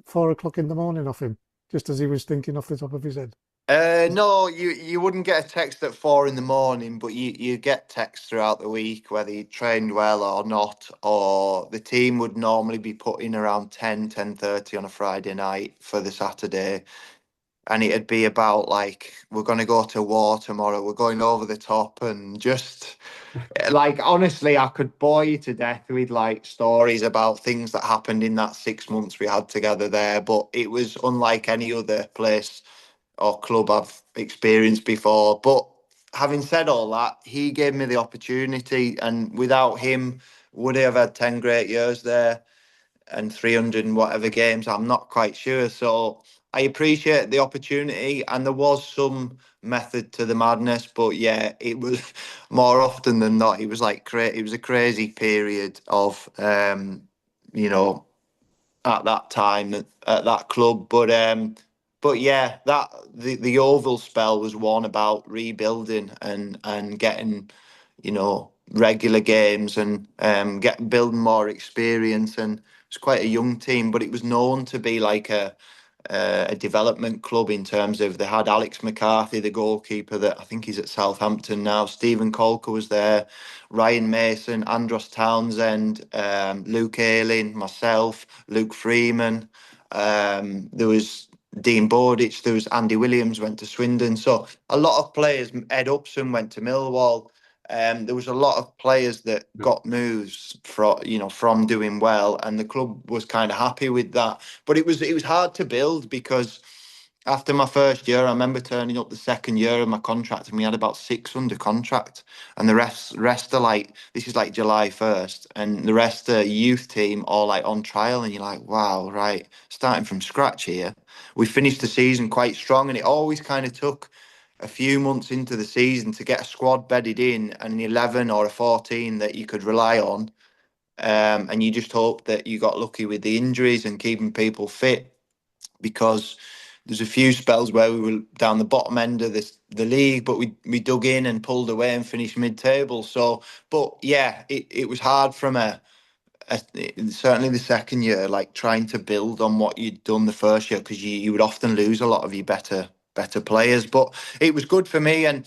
4 o'clock in the morning off him, just as he was thinking off the top of his head? No, you wouldn't get a text at 4 in the morning, but you get texts throughout the week, whether you trained well or not, or the team would normally be put in around 10:30 on a Friday night for the Saturday. And it'd be about like, we're going to go to war tomorrow, we're going over the top, and just like, honestly, I could bore you to death with like stories about things that happened in that 6 months we had together there, but it was unlike any other place or club I've experienced before. But having said all that, he gave me the opportunity, and without him, would I have had 10 great years there and 300 and whatever games? I'm not quite sure. So I appreciate the opportunity, and there was some method to the madness, but yeah, it was more often than not, it was like it was a crazy period of you know at that time at that club. But yeah, that the Oval spell was one about rebuilding and getting, regular games, and building more experience. And it's quite a young team, but it was known to be like a development club in terms of they had Alex McCarthy, the goalkeeper that I think he's at Southampton now. Stephen Colker was there, Ryan Mason, Andros Townsend, Luke Ayling, myself, Luke Freeman. There was Dean Bowditch, there was Andy Williams went to Swindon. So a lot of players. Ed Upson went to Millwall. There was a lot of players that got moves from doing well, and the club was kind of happy with that. But it was hard to build because after my first year, I remember turning up the second year of my contract, and we had about 600 contract, and the rest are like, this is like July 1st, and the rest are youth team all like on trial, and you're like, wow, right, starting from scratch here. We finished the season quite strong, and it always kind of took a few months into the season to get a squad bedded in and an 11 or a 14 that you could rely on. And you just hope that you got lucky with the injuries and keeping people fit, because there's a few spells where we were down the bottom end of the league, but we dug in and pulled away and finished mid-table. So, but yeah, it was hard from certainly the second year, like trying to build on what you'd done the first year, because you would often lose a lot of your better players. But it was good for me, and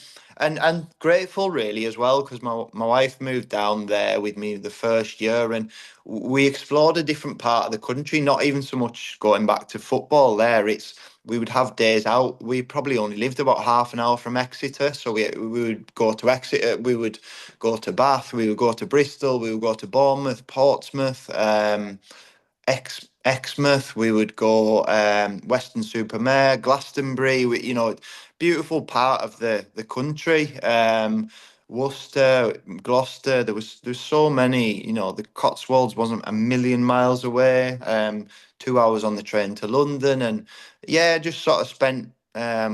grateful really as well, because my wife moved down there with me the first year, and we explored a different part of the country. Not even so much going back to football there. It's we would have days out. We probably only lived about half an hour from Exeter, so we would go to Exeter. We would go to Bath, we would go to Bristol, we would go to Bournemouth, Portsmouth, Exmouth, we would go Weston-super-Mare, Glastonbury, beautiful part of the country. Worcester, Gloucester, there's so many, the Cotswolds wasn't a million miles away, 2 hours on the train to London, and yeah, just sort of spent our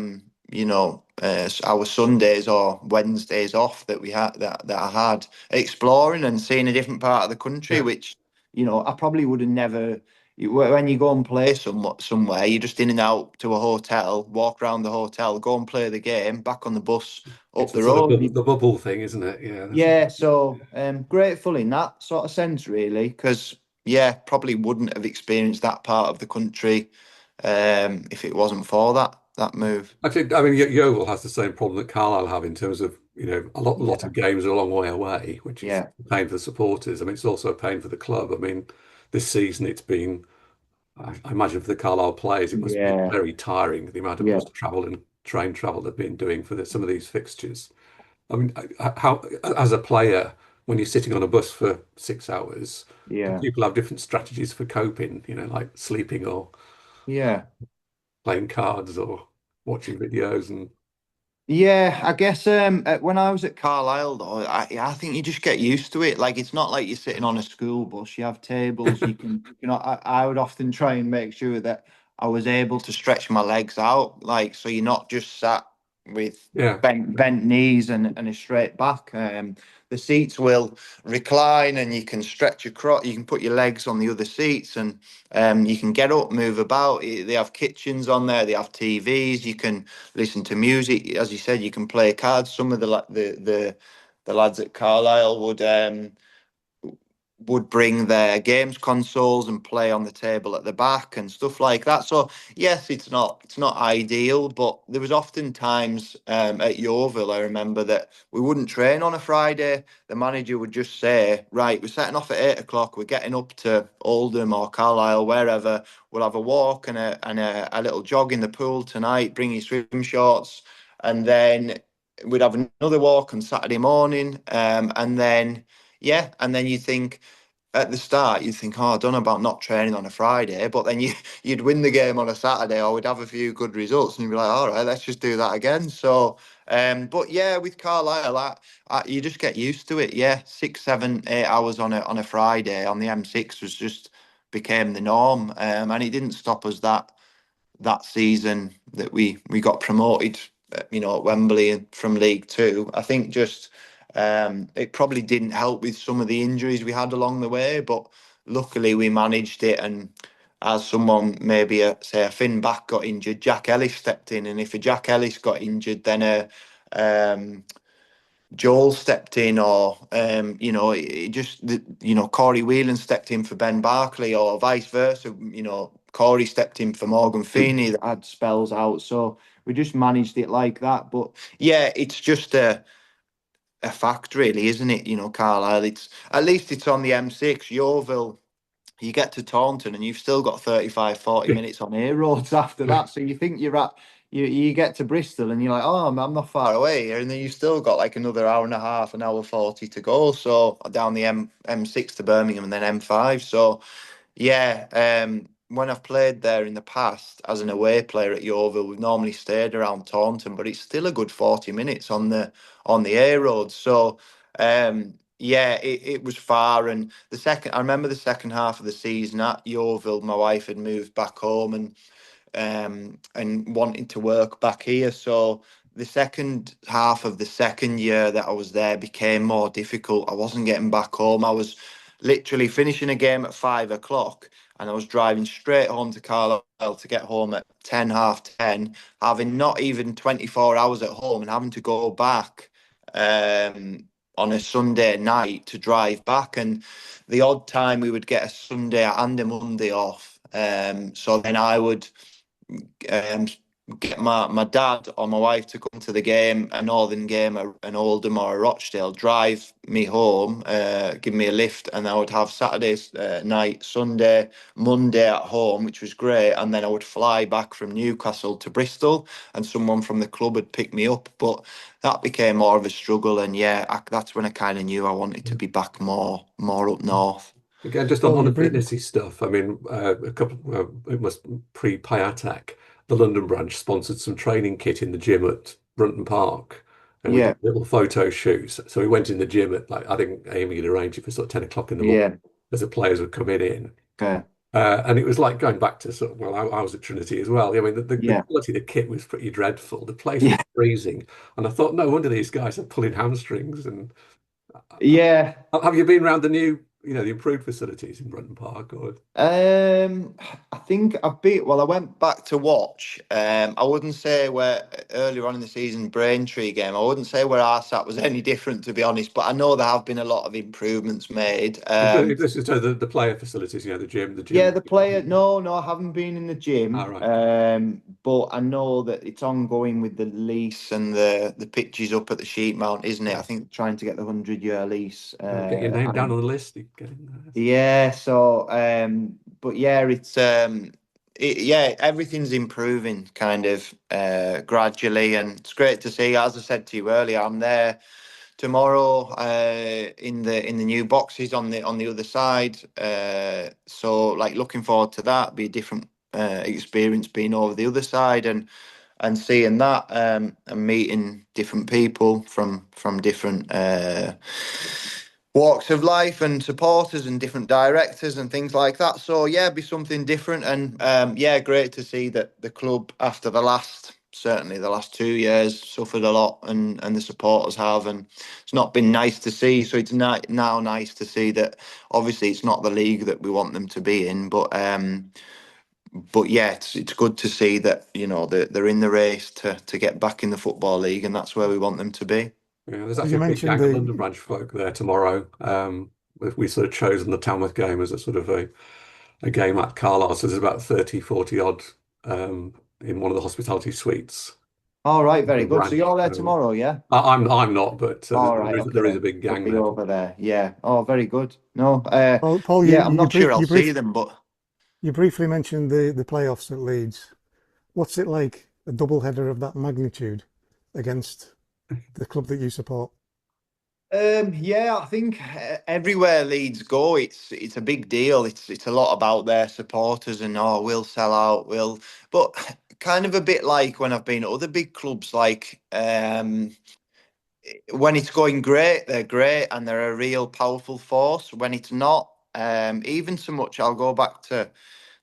Sundays or Wednesdays off that I had exploring and seeing a different part of the country, Yeah. which I probably would have never. When you go and play somewhere, you're just in and out to a hotel, walk around the hotel, go and play the game, back on the bus up It's a the sort of road. the bubble thing, isn't it? Yeah, that's Yeah, so grateful in that sort of sense, really, because yeah, probably wouldn't have experienced that part of the country if it wasn't for that move. I think, I mean, Yeovil has the same problem that Carlisle have in terms of, a lot Yeah, of games are a long way away, which is yeah, a pain for the supporters. I mean, it's also a pain for the club. I mean, this season it's been, I imagine for the Carlisle players, it must be yeah, very tiring, the amount of yeah. bus travel and train travel they've been doing for some of these fixtures. I mean, how, as a player, when you're sitting on a bus for 6 hours, do Yeah, people have different strategies for coping, like sleeping or yeah, playing cards or watching videos and yeah. I guess when I was at Carlisle, though, I think you just get used to it. Like it's not like you're sitting on a school bus. You have tables. I would often try and make sure that I was able to stretch my legs out, like so you're not just sat with yeah. bent knees and a straight back. The seats will recline, and you can stretch across. You can put your legs on the other seats, and you can get up, move about. They have kitchens on there. They have TVs. You can listen to music. As you said, you can play cards. Some of the lads at Carlisle would bring their games consoles and play on the table at the back and stuff like that. So yes, it's not ideal, but there was often times at Yeovil, I remember, that we wouldn't train on a Friday. The manager would just say, right, we're setting off at 8 o'clock, we're getting up to Oldham or Carlisle, wherever, we'll have a walk and a little jog in the pool tonight, bring your swim shorts, and then we'd have another walk on Saturday morning, and then yeah, and then you think at the start you think, oh, I don't know about not training on a Friday, but then you'd win the game on a Saturday, or we'd have a few good results, and you'd be like, all right, let's just do that again. So, but yeah, with Carlisle, you just get used to it. Yeah, 6, 7, 8 hours on a Friday on the M6 was just became the norm, and it didn't stop us that season that we got promoted, at Wembley from League Two. I think just it probably didn't help with some of the injuries we had along the way, but luckily we managed it. And as someone maybe say a Finn Back got injured, Jack Ellis stepped in, and if a Jack Ellis got injured, then um, Joel stepped in, or it just Corey Whelan stepped in for Ben Barkley, or vice versa. Corey stepped in for Morgan Feeney that had spells out. So we just managed it like that. But yeah, it's just a fact, really, isn't it? You know, Carlisle. It's at least it's on the M6. Yeovil, you get to Taunton and you've still got 35, 40 minutes on air roads after that. So you think you're at you get to Bristol and you're like, oh, I'm not far away here, and then you've still got like another hour and a half, an hour 40 to go. So down the M6 to Birmingham and then M5. So yeah, when I've played there in the past as an away player at Yeovil, we've normally stayed around Taunton, but it's still a good 40 minutes on the A road. So yeah, it was far. And I remember the second half of the season at Yeovil, my wife had moved back home and wanted to work back here. So the second half of the second year that I was there became more difficult. I wasn't getting back home. I was literally finishing a game at 5 o'clock and I was driving straight home to Carlisle to get home at 10, half 10, having not even 24 hours at home and having to go back on a Sunday night to drive back. And the odd time we would get a Sunday and a Monday off. So then I would um, get my dad or my wife to come to the game, a Northern game, an Oldham or a Rochdale, drive me home, give me a lift, and I would have Saturday night, Sunday, Monday at home, which was great. And then I would fly back from Newcastle to Bristol, and someone from the club would pick me up. But that became more of a struggle, and yeah, that's when I kind of knew I wanted to be back more up north. Again, just Paul, on you the brief, fitnessy stuff. I mean, it was pre-pay attack. The London branch sponsored some training kit in the gym at Brunton Park, and we did Yeah, little photo shoots. So we went in the gym at like I think Amy had arranged it for sort of 10 o'clock in the morning yeah, as the players were coming in. okay, And it was like going back to sort of, well, I was at Trinity as well. I mean, the yeah, quality of the kit was pretty dreadful. The place was yeah, freezing. And I thought, no wonder these guys are pulling hamstrings. And yeah. have you been around the new, the improved facilities in Brunton Park? Or I think I went back to watch. I wouldn't say where earlier on in the season, Braintree game, I wouldn't say where our sat was any different, to be honest, but I know there have been a lot of improvements made. this is the player facilities, the Yeah, gym. the player. No, no, I haven't been in the All gym. right. But I know that it's ongoing with the lease and the pitches up at the Sheep Mount, isn't it? I Yeah. think trying to get the 100-year lease. Get your name down And on the list. You get in there. yeah, so but yeah, yeah, everything's improving kind of gradually, and it's great to see. As I said to you earlier, I'm there tomorrow in the new boxes on the other side. So like looking forward to that. Be a different experience being over the other side and seeing that and meeting different people from different walks of life and supporters and different directors and things like that. So yeah, be something different. And yeah, great to see that the club after certainly the last 2 years suffered a lot, and the supporters have, and it's not been nice to see. So it's now nice to see that obviously it's not the league that we want them to be in, but yeah, it's good to see that they're in the race to get back in the Football League, and that's where we want them to be. Yeah, there's you actually a big mentioned gang of London branch folk there tomorrow. We sort of chosen the Tamworth game as a sort of a game at Carlisle. So there's about 30, 40 odd in one of the hospitality suites. All right, very The good. So branch. you're there tomorrow, yeah? I'm not, but All there right, is a okay. big They'll gang be there. over there. Yeah. Oh, very good. No, Paul, yeah, I'm not sure I'll see them, but you briefly mentioned the playoffs at Leeds. What's it like, a double header of that magnitude against the club that you support? yeah, I think everywhere Leeds go, it's a big deal. It's a lot about their supporters and we'll sell out, but kind of a bit like when I've been at other big clubs, like when it's going great, they're great and they're a real powerful force. When it's not, even so much, I'll go back to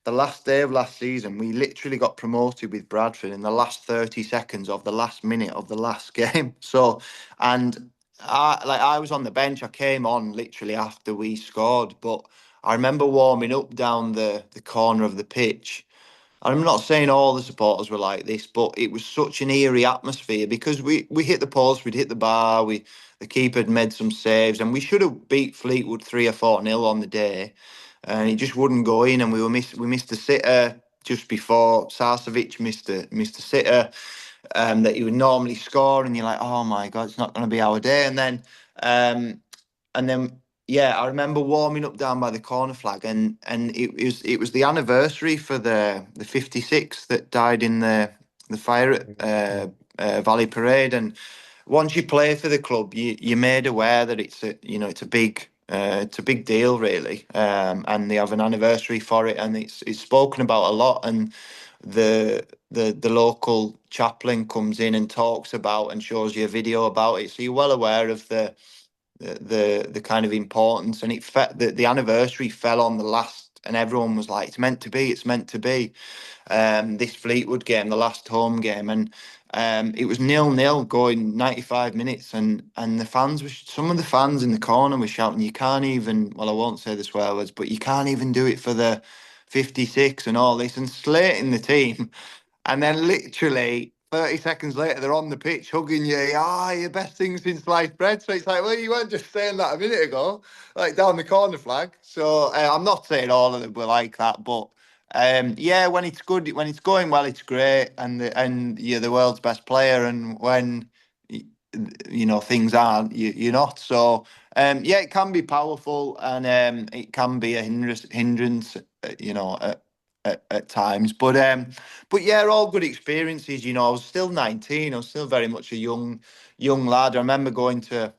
the last day of last season. We literally got promoted with Bradford in the last 30 seconds of the last minute of the last game. So, and I was on the bench. I came on literally after we scored, but I remember warming up down the corner of the pitch. I'm not saying all the supporters were like this, but it was such an eerie atmosphere because we hit the post, we'd hit the bar, the keeper had made some saves, and we should have beat Fleetwood 3 or 4-0 on the day. and it just wouldn't go in, and we missed a sitter just before Sarcevic missed a sitter that he would normally score, and you're like, oh my God, it's not going to be our day. Um, and then yeah, I remember warming up down by the corner flag, and it was the anniversary for the 56 that died in the fire at Valley Parade. And once you play for the club, you're made aware that it's a big deal really, and they have an anniversary for it, and it's spoken about a lot. And the local chaplain comes in and talks about and shows you a video about it, so you're well aware of the kind of importance. And the anniversary fell on the last, and everyone was like, it's meant to be this Fleetwood game, the last home game. And it was 0-0 going 95 minutes, and some of the fans in the corner were shouting, you can't even, well, I won't say the swear words, but you can't even do it for the 56 and all this, and slating the team. And then literally 30 seconds later, they're on the pitch hugging you. Your best thing since sliced bread. So it's like, well, you weren't just saying that a minute ago, like down the corner flag. So I'm not saying all of them were like that, but yeah, when it's good, when it's going well, it's great, and you're the world's best player. And when things aren't, you're not. So yeah, it can be powerful, and it can be a hindrance, at times. But yeah, all good experiences. I was still 19. I was still very much a young lad. I remember going to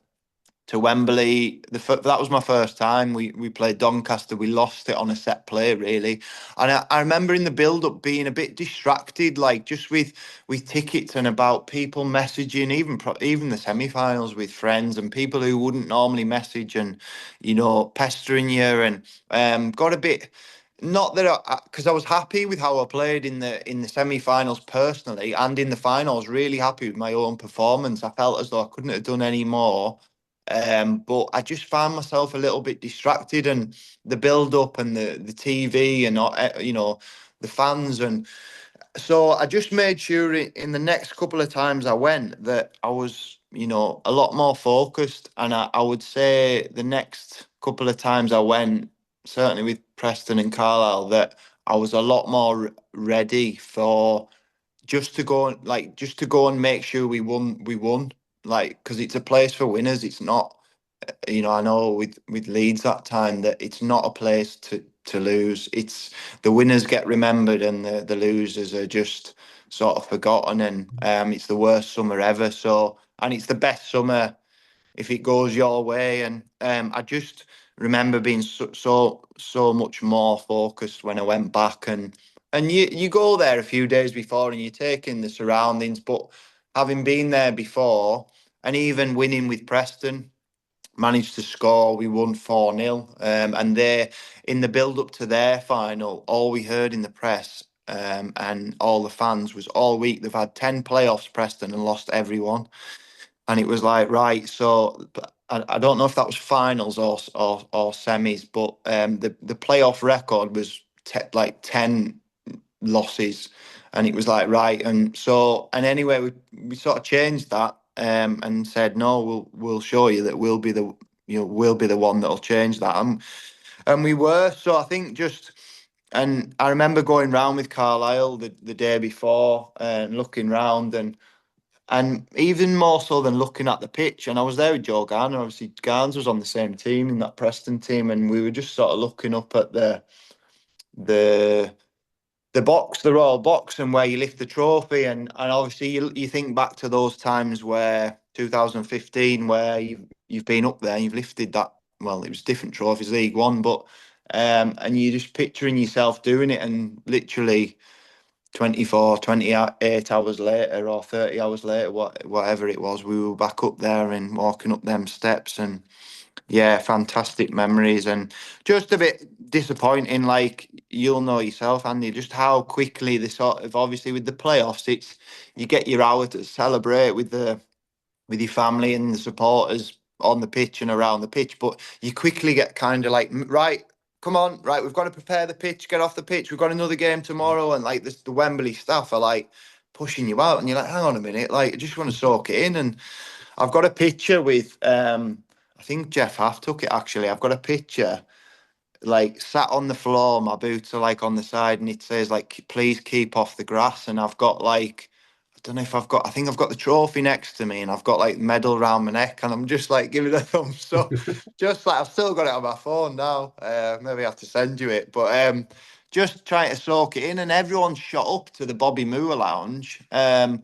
Wembley. That was my first time. We played Doncaster. We lost it on a set play, really. And I remember in the build-up being a bit distracted, like just with tickets and about people messaging, even the semi-finals with friends and people who wouldn't normally message, and pestering you, and got a bit. Not that because I was happy with how I played in the semi-finals personally, and in the finals, really happy with my own performance. I felt as though I couldn't have done any more. But I just found myself a little bit distracted, and the build up and the TV and the fans. And so I just made sure in the next couple of times I went that I was a lot more focused. And I would say the next couple of times I went, certainly with Preston and Carlisle, that I was a lot more ready for just to go and make sure we won, like, because it's a place for winners. It's not, I know with Leeds that time, that it's not a place to lose. It's the winners get remembered, and the losers are just sort of forgotten. And it's the worst summer ever. So, and it's the best summer if it goes your way. And I just remember being so much more focused when I went back. And you go there a few days before, and you take in the surroundings. But having been there before, and even winning with Preston, managed to score. We won 4-0. And they, in the build up to their final, all we heard in the press, and all the fans, was all week they've had 10 playoffs, Preston, and lost everyone. And it was like, right, so I don't know if that was finals or semis, but the playoff record was like 10 losses. And it was like, right. And anyway, we sort of changed that, and said, no, we'll show you that we'll be the one that'll change that. And we were. So I think and I remember going round with Carlisle the day before and looking round, and even more so than looking at the pitch. And I was there with Joe Garner. Obviously, Garnes was on the same team, in that Preston team, and we were just sort of looking up at the box, the royal box, and where you lift the trophy. And obviously you think back to those times where 2015, where you've been up there and you've lifted that. Well, it was different trophies, League One, but and you're just picturing yourself doing it, and literally 28 hours later or 30 hours later, whatever it was, we were back up there and walking up them steps. And yeah, fantastic memories, and just a bit disappointing. Like, you'll know yourself, Andy, just how quickly the sort of, obviously with the playoffs, you get your hour to celebrate with your family and the supporters on the pitch and around the pitch, but you quickly get kind of like, right, come on, right, we've got to prepare the pitch, get off the pitch, we've got another game tomorrow. And like the Wembley staff are like pushing you out, and you're like, hang on a minute, like, I just want to soak it in. And I've got a picture with I think Jeff Half took it, actually. I've got a picture like sat on the floor, my boots are like on the side, and it says like, please keep off the grass. And I've got like, I don't know if I've got, I think I've got the trophy next to me, and I've got like medal around my neck, and I'm just like giving a thumbs up. Just like, I've still got it on my phone now. Maybe I have to send you it, but just trying to soak it in, and everyone shot up to the Bobby Moore lounge. Yeah.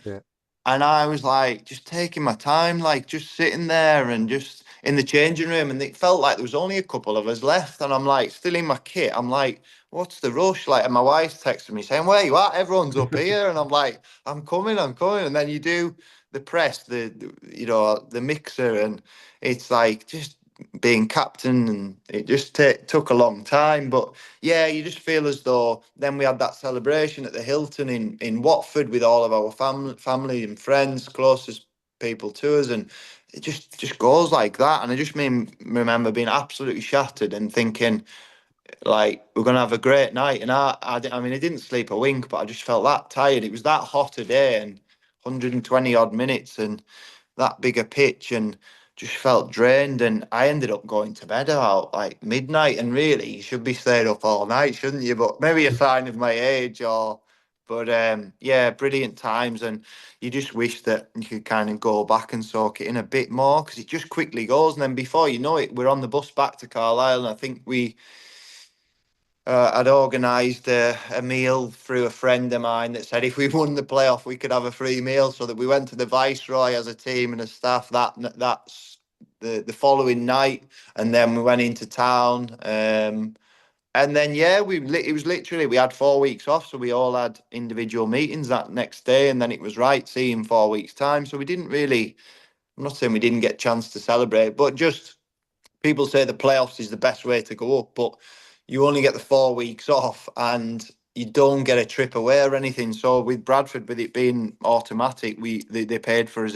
And I was like, just taking my time, like just sitting there and just in the changing room. And it felt like there was only a couple of us left. And I'm like, still in my kit. I'm like, what's the rush? Like, and my wife's texting me saying, where you at? Everyone's up here. And I'm like, I'm coming, I'm coming. And then you do the press, the mixer. And it's like just being captain. And it just took a long time. But yeah, you just feel as though then we had that celebration at the Hilton in Watford with all of our family and friends, closest people to us, and it just goes like that. And I just remember being absolutely shattered and thinking like we're gonna have a great night. And I mean, I didn't sleep a wink, but I just felt that tired. It was that hot a day and 120 odd minutes and that bigger pitch and just felt drained. And I ended up going to bed about like midnight. And really, you should be staying up all night, shouldn't you? But maybe a sign of my age or. But yeah, brilliant times. And you just wish that you could kind of go back and soak it in a bit more because it just quickly goes. And then before you know it, we're on the bus back to Carlisle. And I think I'd organised a meal through a friend of mine that said if we won the playoff, we could have a free meal. So that we went to the Viceroy as a team and a staff that's the following night, and then we went into town. And then yeah, it was literally we had 4 weeks off, so we all had individual meetings that next day, and then it was right seeing 4 weeks time. So we didn't really. I'm not saying we didn't get a chance to celebrate, but just people say the playoffs is the best way to go up, but you only get the 4 weeks off and you don't get a trip away or anything. So with Bradford, with it being automatic, they paid for us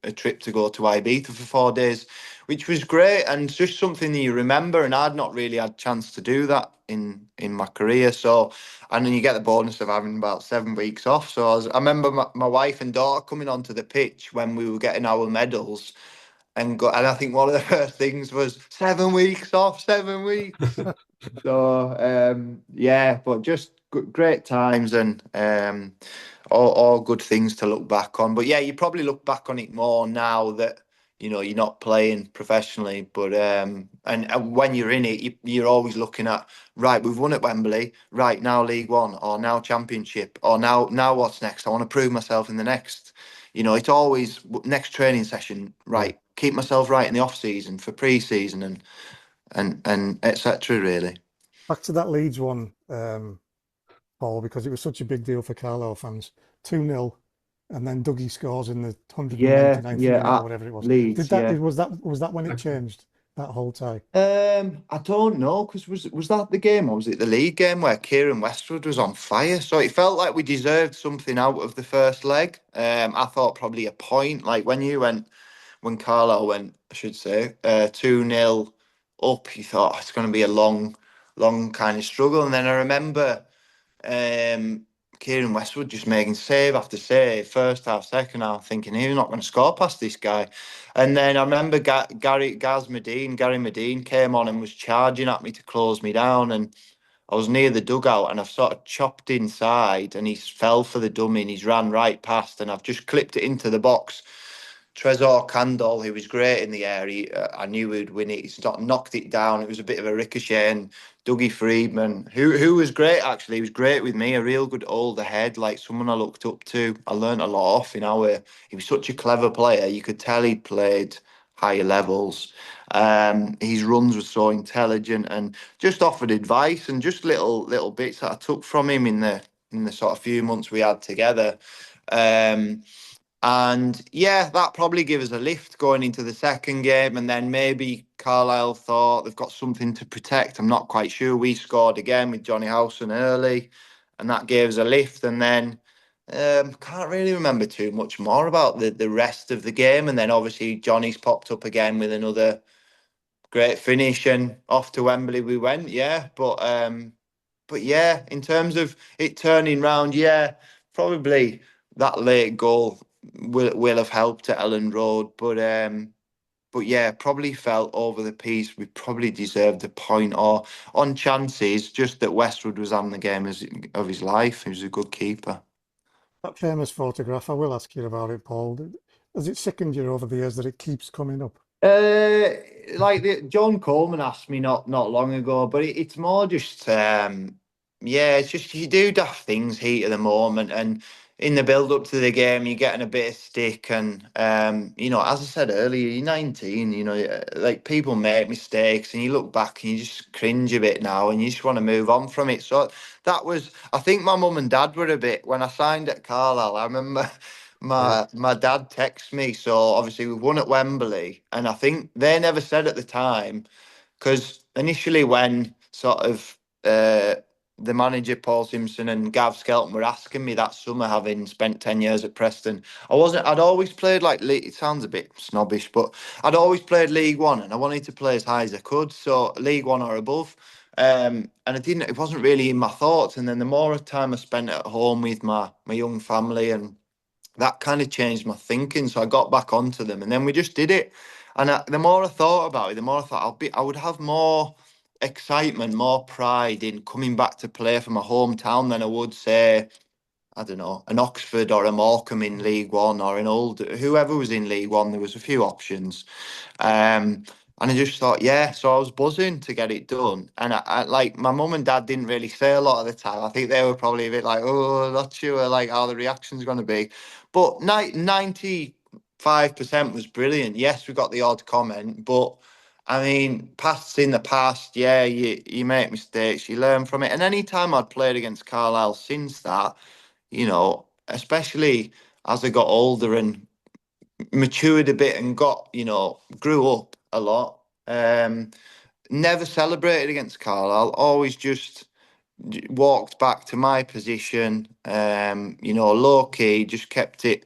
a trip to go to Ibiza for 4 days, which was great and it's just something that you remember. And I'd not really had a chance to do that in my career. So, and then you get the bonus of having about 7 weeks off. So I remember my wife and daughter coming onto the pitch when we were getting our medals and I think one of the first things was 7 weeks off, 7 weeks. So yeah, but just great times and all good things to look back on. But yeah, you probably look back on it more now that you're not playing professionally. But and when you're in it, you're always looking at right. We've won at Wembley. Right now, League One or now Championship or now what's next? I want to prove myself in the next. It's always next training session. Yeah. Right, keep myself right in the off season for pre-season and etc. Really. Back to that Leeds one, Paul, because it was such a big deal for Carlisle fans. 2-0, and then Dougie scores in the Yeah, 199th yeah, minute or at whatever it was. Leeds, yeah. Was that when it changed, that whole tie? I don't know, because was that the game or was it the league game where Kieran Westwood was on fire? So it felt like we deserved something out of the first leg. I thought probably a point, like when Carlisle went, I should say, 2-0 up, you thought it's going to be a long, long kind of struggle. And then I remember um, Kieran Westwood just making save after save, first half, second half, thinking he's not going to score past this guy. And then I remember Gary Medine came on and was charging at me to close me down. And I was near the dugout and I've sort of chopped inside and he fell for the dummy and he's ran right past and I've just clipped it into the box. Trezor Candle, who was great in the air, I knew he'd win it. He knocked it down. It was a bit of a ricochet. And Dougie Friedman, who was great actually, he was great with me, a real good older head, like someone I looked up to. I learnt a lot off in our. He was such a clever player. You could tell he'd played higher levels. His runs were so intelligent and just offered advice and just little bits that I took from him in the sort of few months we had together. Um, and yeah, that probably gave us a lift going into the second game. And then maybe Carlisle thought they've got something to protect. I'm not quite sure. We scored again with Johnny Howson early, and that gave us a lift. And then can't really remember too much more about the rest of the game. And then obviously Johnny's popped up again with another great finish, and off to Wembley we went. Yeah, but yeah, in terms of it turning round, yeah, probably that late goal will have helped at Ellen Road. But But yeah, probably felt over the piece we probably deserved a point, or on chances, just that Westwood was having the game of his life. He was a good keeper. That famous photograph, I will ask you about it, Paul. Has it sickened you over the years that it keeps coming up? Uh, John Coleman asked me not long ago, but it's more just yeah, it's just you do daft things heat of the moment, and in the build up to the game, you're getting a bit of stick, and you know, as I said earlier, you're 19, you know, like people make mistakes, and you look back and you just cringe a bit now, and you just want to move on from it. So that was, I think, my mum and dad were a bit when I signed at Carlisle. I remember. Yeah. My dad texted me, so obviously we won at Wembley, and I think they never said at the time, because initially when sort of the manager Paul Simpson and Gav Skelton were asking me that summer, having spent 10 years at Preston, I'd always played like it sounds a bit snobbish, but I'd always played League One, and I wanted to play as high as I could, so League One or above. And it wasn't really in my thoughts. And then the more time I spent at home with my young family, and that kind of changed my thinking. So I got back onto them, and then we just did it. And the more I thought about it, the more I thought I would have more excitement, more pride in coming back to play for my hometown than I would, say, I don't know, an Oxford or a Morecambe in League One, or an old whoever was in League One. There was a few options. And I just thought, yeah, so I was buzzing to get it done. And I like my mum and dad didn't really say a lot of the time. I think they were probably a bit like, oh, not sure like how the reaction's going to be. But 95% was brilliant. Yes, we got the odd comment, but I mean, past's in the past. Yeah, you make mistakes, you learn from it. And any time I'd played against Carlisle since that, you know, especially as I got older and matured a bit and got, you know, grew up a lot. Never celebrated against Carlisle. Always just walked back to my position. You know, low key, just kept it,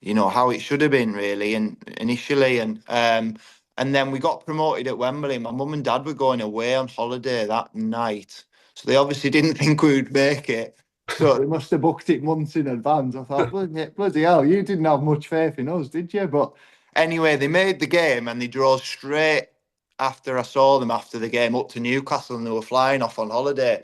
you know, how it should have been really, and initially, and then we got promoted at Wembley. My mum and dad were going away on holiday that night, so they obviously didn't think we would make it. So they must have booked it months in advance. I thought, bloody hell, you didn't have much faith in us, did you? But anyway, they made the game and they drove straight after I saw them after the game up to Newcastle, and they were flying off on holiday.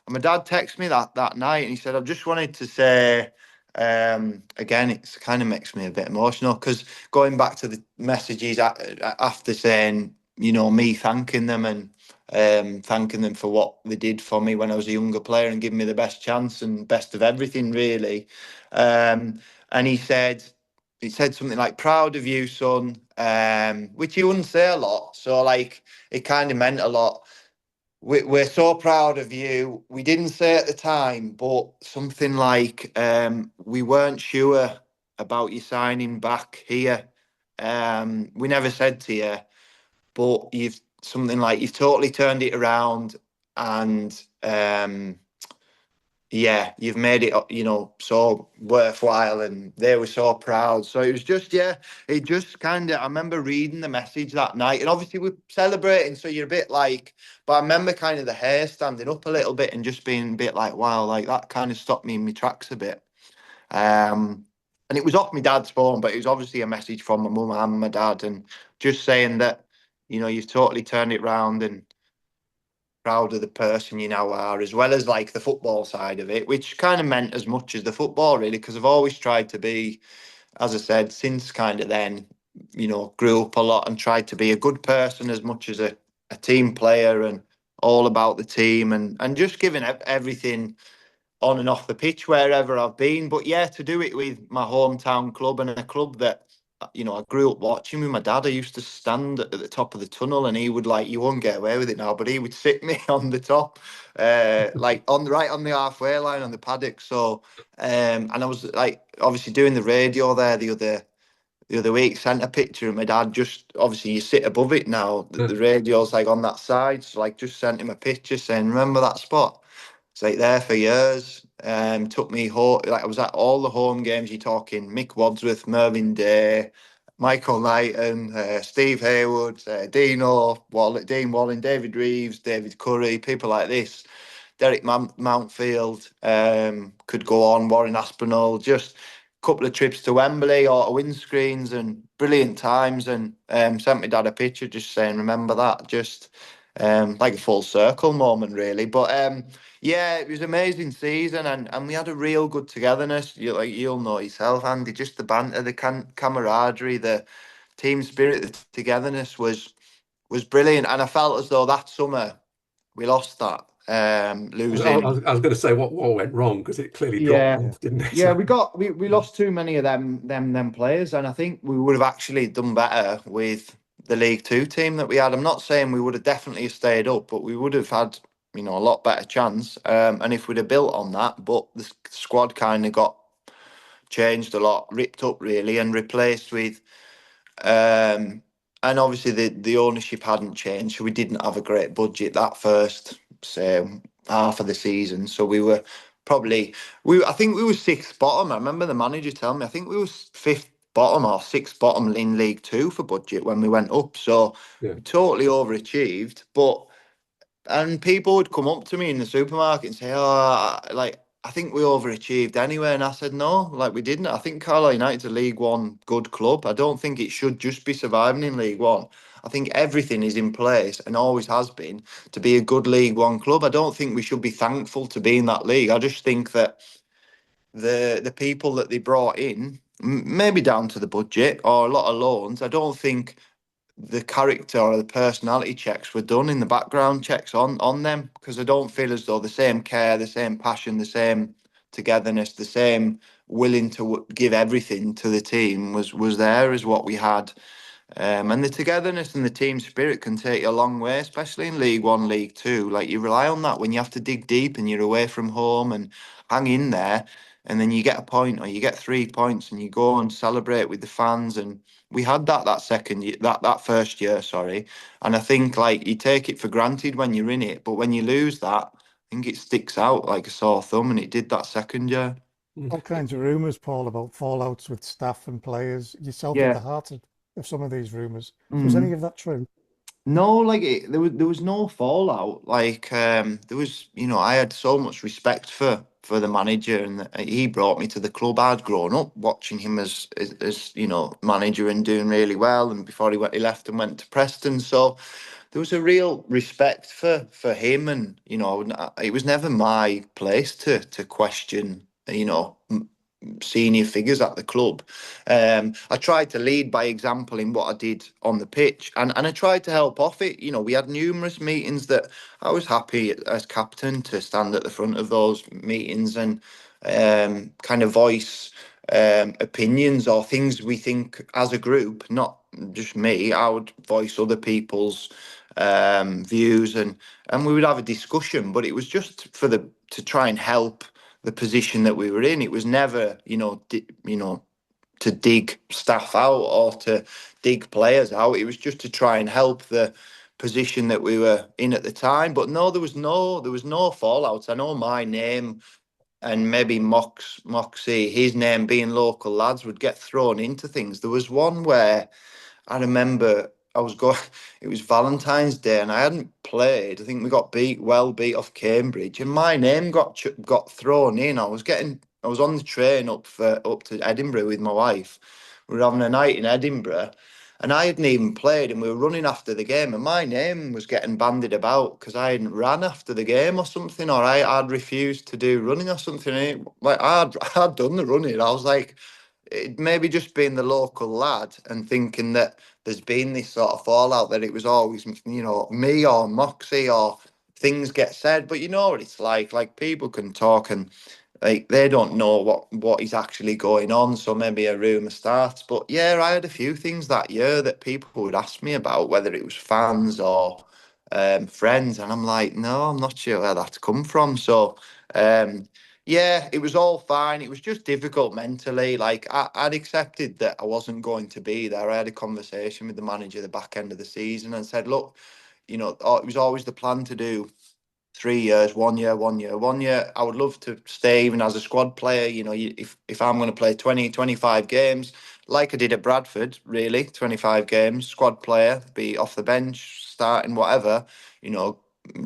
And my dad texted me that night, and he said, "I've just wanted to say, again, it kind of makes me a bit emotional, because going back to the messages after saying, you know, me thanking them, and thanking them for what they did for me when I was a younger player and giving me the best chance and best of everything, really." And he said something like, "Proud of you, son," which he wouldn't say a lot. So like, it kind of meant a lot. We're so proud of you. We didn't say at the time, but something like, we weren't sure about you signing back here. We never said to you, but you've totally turned it around, and yeah, you've made it, you know, so worthwhile, and they were so proud. So it was just, yeah, it just kind of, I remember reading the message that night, and obviously we're celebrating, so you're a bit like, but I remember kind of the hair standing up a little bit and just being a bit like, wow, like that kind of stopped me in my tracks a bit. And it was off my dad's phone, but it was obviously a message from my mum and my dad, and just saying that, you know, you've totally turned it round, and proud of the person you now are, as well as like the football side of it, which kind of meant as much as the football, really, because I've always tried to be, as I said, since kind of then, you know, grew up a lot and tried to be a good person as much as a team player, and all about the team, and just giving everything on and off the pitch wherever I've been. But yeah, to do it with my hometown club, and a club that, you know, I grew up watching with my dad. I used to stand at the top of the tunnel, and he would, like, you won't get away with it now, but he would sit me on the top, like on the right on the halfway line on the paddock. So and I was like obviously doing the radio there the other week, sent a picture of my dad. Just obviously you sit above it now. The radio's like on that side. So like just sent him a picture saying, remember that spot? It's like there for years. Took me home. Like I was at all the home games. You're talking Mick Wadsworth, Mervyn Day, Michael Knighton, Steve Haywood, Dean Walling, David Reeves, David Curry, people like this. Derek Mountfield, could go on, Warren Aspinall, just couple of trips to Wembley or to windscreens and brilliant times, and sent my dad a picture just saying, remember that, just like a full circle moment really. But yeah, it was an amazing season, and we had a real good togetherness. You'll know yourself, Andy, just the banter, the camaraderie, the team spirit, the togetherness was brilliant. And I felt as though that summer we lost that, losing. I was going to say what went wrong, because it clearly dropped Yeah, Yeah. off, didn't it? yeah, we lost too many of them players, and I think we would have actually done better with the League Two team that we had. I'm not saying we would have definitely stayed up, but we would have had, a lot better chance. And if we'd have built on that, but the squad kind of got changed a lot, ripped up really, and replaced with. And obviously the ownership hadn't changed, so we didn't have a great budget that first, say, half of the season. So we were probably I think we were sixth bottom. I remember the manager telling me I think we were fifth bottom or sixth bottom in League Two for budget when we went up. So Yeah. we totally overachieved. But and people would come up to me in the supermarket and say, "Oh, I think we overachieved anyway." And I said, "No, like we didn't. I think Carlisle United's a League One good club. I don't think it should just be surviving in League One. I think everything is in place and always has been to be a good League One club. I don't think we should be thankful to be in that league. I just think that the people that they brought in, maybe down to the budget or a lot of loans, I don't think the character or the personality checks were done in the background checks on them, because I don't feel as though the same care, the same passion, the same togetherness, the same willing to give everything to the team was there as what we had. And the togetherness and the team spirit can take you a long way, especially in League One, League Two. Like, you rely on that when you have to dig deep and you're away from home, and hang in there. And then you get a point or you get 3 points and you go and celebrate with the fans. And we had that second year, that first year, sorry. And I think, like, you take it for granted when you're in it, but when you lose that, I think it sticks out like a sore thumb, and it did that second year. All kinds of rumours, Paul, about fallouts with staff and players. Yourself at the Yeah. heart of some of these rumours. Was any Mm. of that true? No, like there was no fallout. Like, there was, I had so much respect for the manager, and he brought me to the club. I'd grown up watching him as manager and doing really well. And before he left and went to Preston, so there was a real respect for him. And it was never my place to question, senior figures at the club. I tried to lead by example in what I did on the pitch, and I tried to help off it. We had numerous meetings that I was happy as captain to stand at the front of those meetings and kind of voice opinions or things we think as a group, not just me. I would voice other people's views, and we would have a discussion, but it was just to try and help the position that we were in. It was never, to dig staff out or to dig players out. It was just to try and help the position that we were in at the time. But no, there was no fallout. I know my name and maybe Moxie, his name being local lads, would get thrown into things. There was one where I remember I was going. It was Valentine's Day, and I hadn't played. I think we got beat off Cambridge, and my name got thrown in. I was on the train up to Edinburgh with my wife. We were having a night in Edinburgh, and I hadn't even played, and we were running after the game, and my name was getting bandied about because I hadn't ran after the game or something, or I'd refused to do running or something. And like I'd done the running. I was like, it maybe just being the local lad and thinking that there's been this sort of fallout, that it was always, me or Moxie or things get said. But you know what it's like people can talk, and like they don't know what is actually going on. So maybe a rumor starts. But yeah, I had a few things that year that people would ask me about, whether it was fans or friends, and I'm like, no, I'm not sure where that's come from. So um, yeah, it was all fine. It was just difficult mentally. Like, I'd accepted that I wasn't going to be there. I had a conversation with the manager at the back end of the season and said, look, it was always the plan to do 3 years, 1 year, 1 year, 1 year. I would love to stay even as a squad player. If I'm going to play 20, 25 games, like I did at Bradford, really, 25 games, squad player, be off the bench, starting, whatever,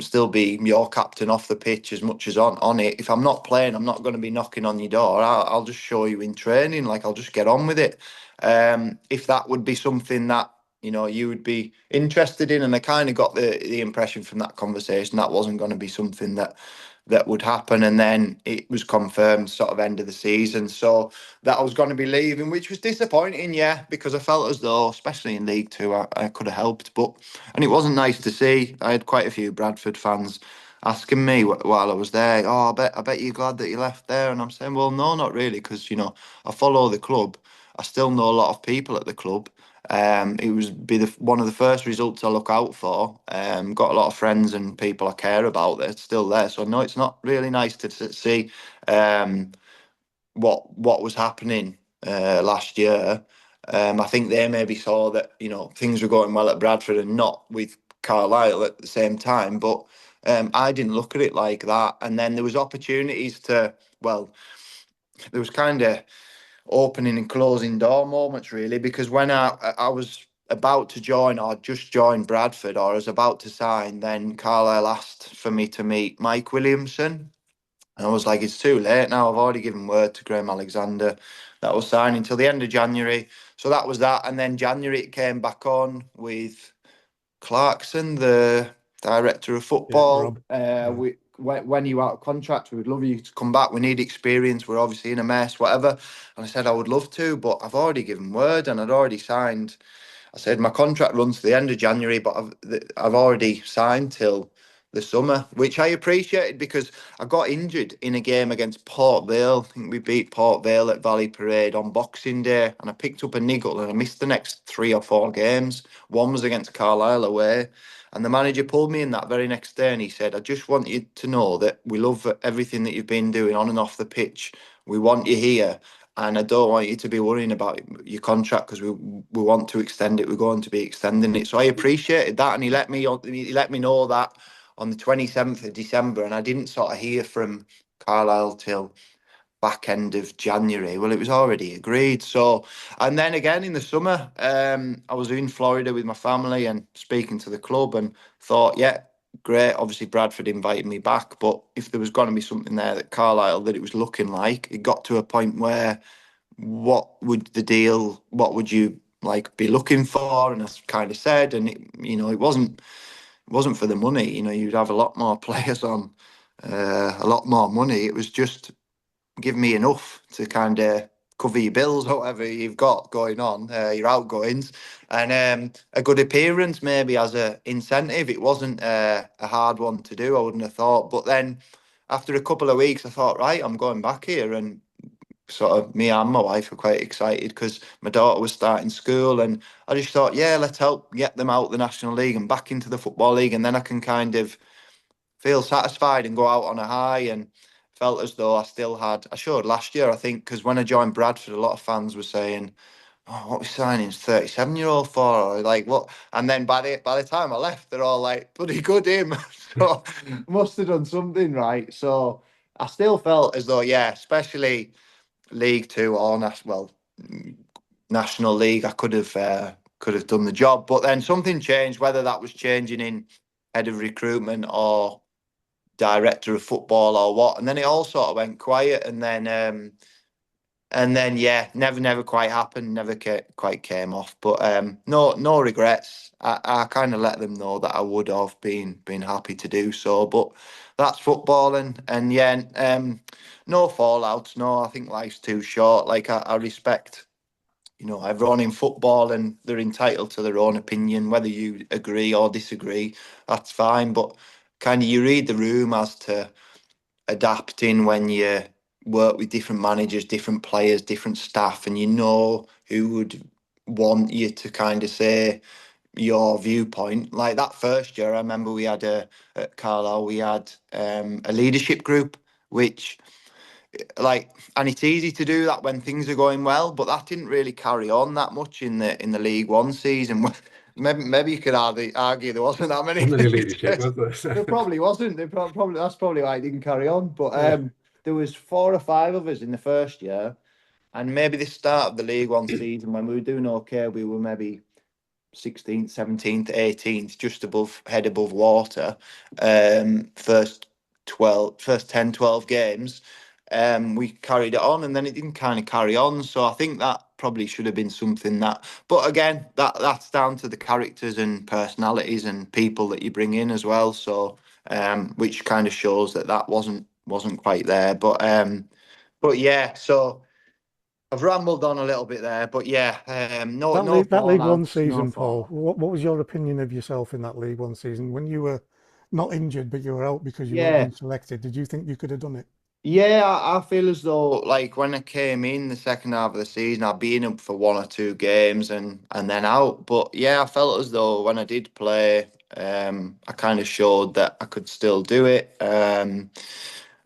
still be your captain off the pitch as much as on it. If I'm not playing, I'm not going to be knocking on your door. I'll just show you in training. Like, I'll just get on with it. If that would be something that, you know, you would be interested in, and I kind of got the impression from that conversation that wasn't going to be something that would happen. And then it was confirmed sort of end of the season, so that I was going to be leaving, which was disappointing, yeah, because I felt as though, especially in League Two, I could have helped. And it wasn't nice to see. I had quite a few Bradford fans asking me while I was there, oh, I bet you're glad that you left there. And I'm saying, well, no, not really, because, you know, I follow the club. I still know a lot of people at the club. It was one of the first results I look out for. Got a lot of friends and people I care about that's still there. So no, it's not really nice to see what was happening last year. I think they maybe saw that, you know, things were going well at Bradford and not with Carlisle at the same time. But I didn't look at it like that. And then there was opportunities to, well, there was kind of opening and closing door moments, really, because when I was about to join, or just joined Bradford, or I was about to sign, then Carlisle asked for me to meet Mike Williamson. And I was like, it's too late now. I've already given word to Graham Alexander that I was signing till the end of January. So that was that. And then January it came back on with Clarkson, the director of football. Rob. Yeah. When you out of contract, we would love you to come back. We need experience. We're obviously in a mess, whatever. And I said I would love to, but I've already given word and I'd already signed. I said my contract runs to the end of January, but I've already signed till the summer, which I appreciated because I got injured in a game against Port Vale. I think we beat Port Vale at Valley Parade on Boxing Day, and I picked up a niggle and I missed the next 3 or 4 games. One was against Carlisle away. And the manager pulled me in that very next day and he said, I just want you to know that we love everything that you've been doing on and off the pitch. We want you here. And I don't want you to be worrying about your contract because we want to extend it. We're going to be extending it. So I appreciated that, and he let me know that on the 27th of December, and I didn't sort of hear from Carlisle till back end of January. Well, it was already agreed. So, and then again in the summer, I was in Florida with my family and speaking to the club, and thought, yeah, great. Obviously, Bradford invited me back, but if there was going to be something there that Carlisle that it was looking like, it got to a point where what would you like be looking for? And I kind of said, and it wasn't for the money. You'd have a lot more players on, a lot more money. It was just give me enough to kind of cover your bills, whatever you've got going on, your outgoings, and a good appearance maybe as a incentive. It wasn't a hard one to do, I wouldn't have thought. But then after a couple of weeks, I thought, right, I'm going back here, and sort of me and my wife were quite excited because my daughter was starting school, and I just thought, yeah, let's help get them out the National League and back into the Football League, and then I can kind of feel satisfied and go out on a high. And felt as though I showed last year, I think, because when I joined Bradford, a lot of fans were saying, oh, what we signing 37-year-old for, or like what? And then by the time I left, they're all like, bloody good him. So must have done something right. So I still felt as though, yeah, especially League Two or National League, I could have done the job. But then something changed, whether that was changing in head of recruitment or director of football or what, and then it all sort of went quiet, and then yeah, never quite happened, never quite came off. But no regrets. I kind of let them know that I would have been happy to do so, but that's football, and yeah, no fallouts. No, I think life's too short. Like I respect, everyone in football, and they're entitled to their own opinion. Whether you agree or disagree, that's fine. But kind of you read the room as to adapting when you work with different managers, different players, different staff, and you know who would want you to kind of say your viewpoint. Like that first year, I remember we had at Carlisle, we had a leadership group, which and it's easy to do that when things are going well, but that didn't really carry on that much in the League One season. Maybe you could argue there wasn't that many Wasn't any leadership, visitors. was there? There probably wasn't. That's probably why it didn't carry on. But Yeah. there was 4 or 5 of us in the first year, and maybe the start of the League One season when we were doing okay, we were maybe 16th, 17th, 18th, just above head above water. First 10, 12 games, we carried it on, and then it didn't kind of carry on. So I think that probably should have been something that, but again, that's down to the characters and personalities and people that you bring in as well. So which kind of shows that wasn't quite there. But yeah, so I've rambled on a little bit there, but yeah, no That League One fallouts, no season, Paul, fallout. what was your opinion of yourself in that League One season when you were not injured, but you were out because you weren't Yeah, being selected? Did you think you could have done it? yeah, I feel as though like when I came in the second half of the season, I'd been up for one or two games and then out. But yeah, I felt as though when I did play, I kind of showed that I could still do it.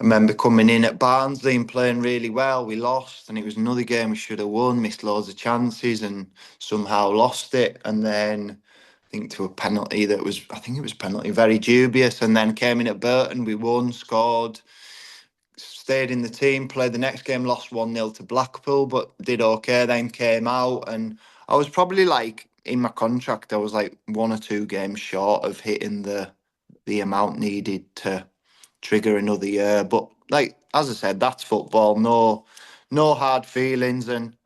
I remember coming in at Barnsley and playing really well. We lost, and it was another game we should have won. Missed loads of chances and somehow lost it. And then I think to a penalty that was, I think it was penalty, very dubious. And then came in at Burton, we won, scored, stayed in the team, played the next game, lost 1-0 to Blackpool, but did okay, then came out. And I was probably like, in my contract, I was like one or two games short of hitting the amount needed to trigger another year. But like as I said, that's football. No hard feelings, and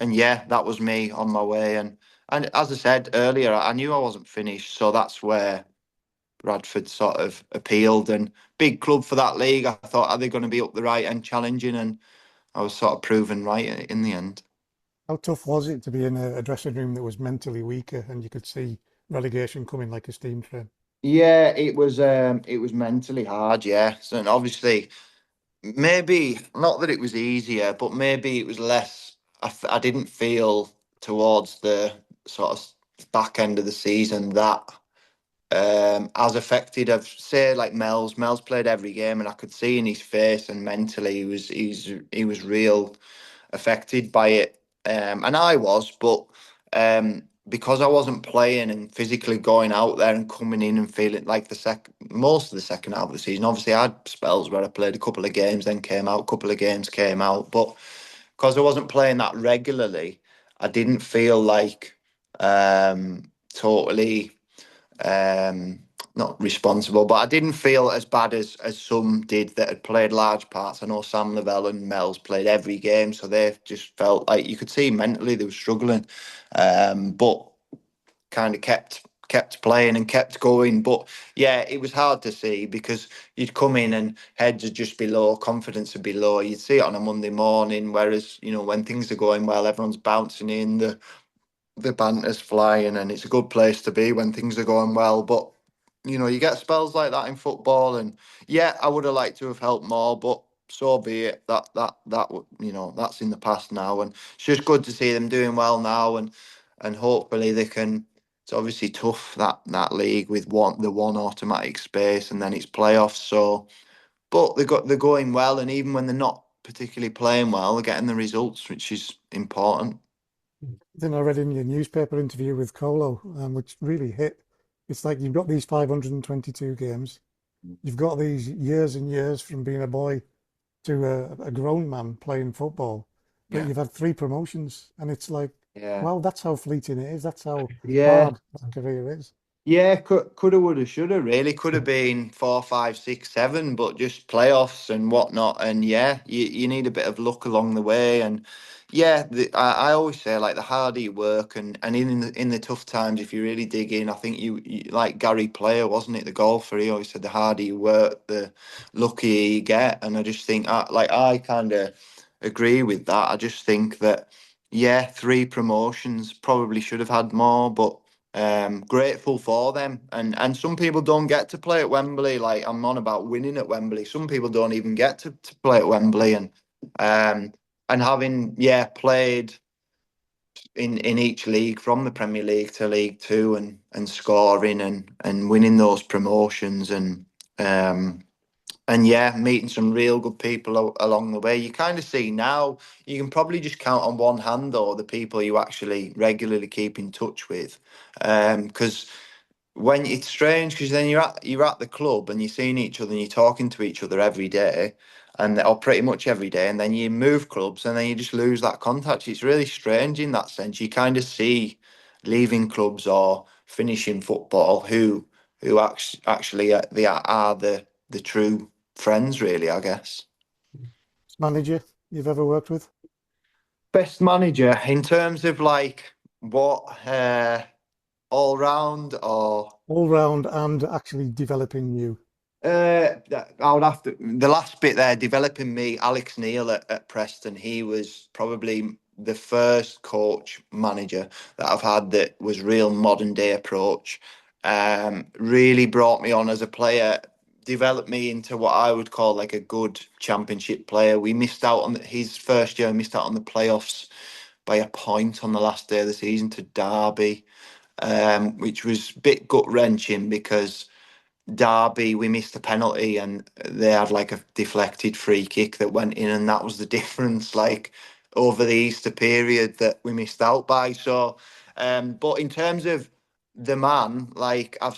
yeah, that was me on my way. And as I said earlier, I knew I wasn't finished, so that's where Bradford sort of appealed. And big club for that league. I thought, are they going to be up the right and challenging? And I was sort of proven right in the end. How tough was it to be in a dressing room that was mentally weaker and you could see relegation coming like a steam train? Yeah, it was mentally hard, yeah. So, and obviously maybe not that it was easier, but maybe it was less. I didn't feel towards the sort of back end of the season that as affected of say like Mel's. Mel's played every game, and I could see in his face and mentally he was real affected by it. And I was, but because I wasn't playing and physically going out there and coming in and feeling like most of the second half of the season, obviously I had spells where I played a couple of games, then came out, a couple of games came out. But because I wasn't playing that regularly, I didn't feel like totally um, not responsible, but I didn't feel as bad as some did that had played large parts. I know Sam Lavelle and Mel's played every game, so they just felt like you could see mentally they were struggling, but kind of kept playing and kept going. But yeah, it was hard to see because you'd come in and heads would just be low, confidence would be low. You'd see it on a Monday morning, whereas when things are going well, everyone's bouncing in, the banter's flying, and it's a good place to be when things are going well. But you get spells like that in football, and yeah, I would have liked to have helped more, but so be it. That's in the past now, and it's just good to see them doing well now, and hopefully they can. It's obviously tough that league with the one automatic space, and then it's playoffs. So, but they're going well, and even when they're not particularly playing well, they're getting the results, which is important. Then I read in your newspaper interview with Colo, which really hit. It's like you've got these 522 games, you've got these years and years from being a boy to a grown man playing football, but Yeah. you've had three promotions, and it's like, Yeah. well, that's how fleeting it is. That's how Yeah. hard that career is. Yeah, coulda, woulda, shoulda. Really could have been 4, 5, 6, 7, but just playoffs and whatnot. And yeah, you need a bit of luck along the way. And yeah, I always say like the harder you work and in the tough times, if you really dig in, I think you like Gary Player, wasn't it, the golfer? He always said the harder you work, the luckier you get. And I just think I kind of agree with that. I just think that yeah, three promotions probably should have had more, but grateful for them. And some people don't get to play at Wembley. Like I'm on about winning at Wembley. Some people don't even get to play at Wembley. Um and having played in each league from the Premier League to League Two and scoring and winning those promotions um and yeah, meeting some real good people along the way. You kind of see now, you can probably just count on one hand though the people you actually regularly keep in touch with. Because when it's strange, because then you're at the club and you're seeing each other and you're talking to each other every day, or pretty much every day, and then you move clubs and then you just lose that contact. It's really strange in that sense. You kind of see leaving clubs or finishing football who actually are the true friends, really, I guess. Manager you've ever worked with? Best manager in terms of like what all round or All round and actually developing you. I would have to the last bit there developing me, Alex Neil at Preston. He was probably the first coach manager that I've had that was real modern day approach. Really brought me on as a player, developed me into what I would call like a good championship player. We missed out on his first year, missed out on the playoffs by a point on the last day of the season to Derby, which was a bit gut wrenching because Derby, we missed a penalty and they had like a deflected free kick that went in, and that was the difference, like over the Easter period that we missed out by. So, but in terms of the man, like I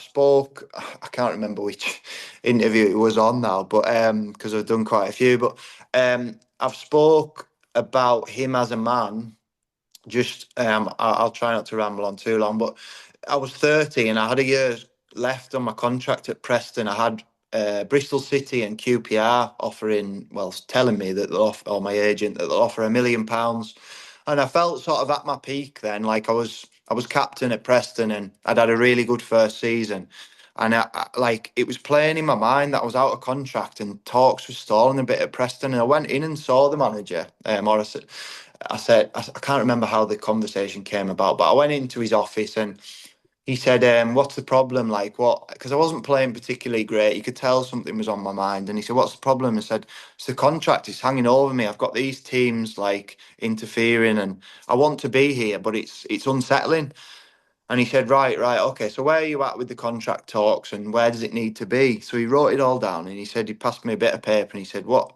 can't remember which interview it was on now, but because I've done quite a few, but I've spoke about him as a man. Just I'll try not to ramble on too long, but I was 30 and I had a year left on my contract at Preston. I had Bristol City and QPR offering, well, telling me that they'll offer, or my agent, that they'll offer £1 million. And I felt sort of at my peak then, like I was captain at Preston and I'd had a really good first season. And like it was playing in my mind that I was out of contract and talks were stalling a bit at Preston. And I went in and saw the manager, I said, I can't remember how the conversation came about, but I went into his office and he said, what's the problem? Like, what? Because I wasn't playing particularly great. You could tell something was on my mind. And he said, what's the problem? I said, it's the contract. It's hanging over me. I've got these teams like interfering and I want to be here, but it's unsettling. And he said, right, okay. So where are you at with the contract talks and where does it need to be? So he wrote it all down and he said, he passed me a bit of paper and he said, what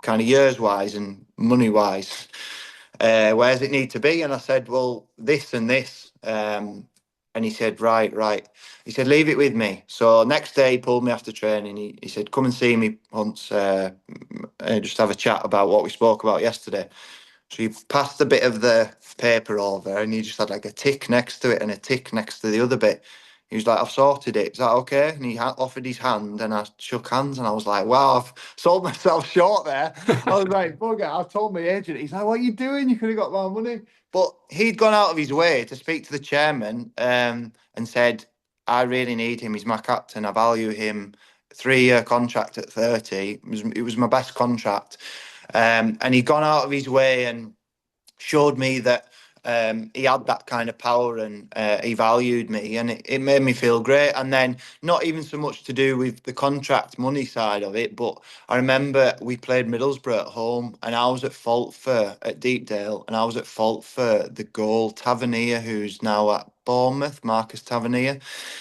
kind of years wise and money wise? Where does it need to be? And I said, well, this and this. And he said, right. He said, leave it with me. So next day he pulled me after training. He said, come and see me once, just have a chat about what we spoke about yesterday. So he passed a bit of the paper over and he just had like a tick next to it and a tick next to the other bit. He was like, I've sorted it. Is that okay? And he offered his hand and I shook hands and I was like, wow, I've sold myself short there. I was like, bugger, I told my agent. He's like, what are you doing? You could have got more money. But he'd gone out of his way to speak to the chairman and said, I really need him. He's my captain. I value him. 3-year contract at 30. It was my best contract. And he'd gone out of his way and showed me that he had that kind of power and he valued me and it made me feel great. And then not even so much to do with the contract money side of it, but I remember we played Middlesbrough at home and I was at fault at Deepdale and I was at fault for the goal. Tavernier, who's now at Bournemouth, Marcus Tavernier,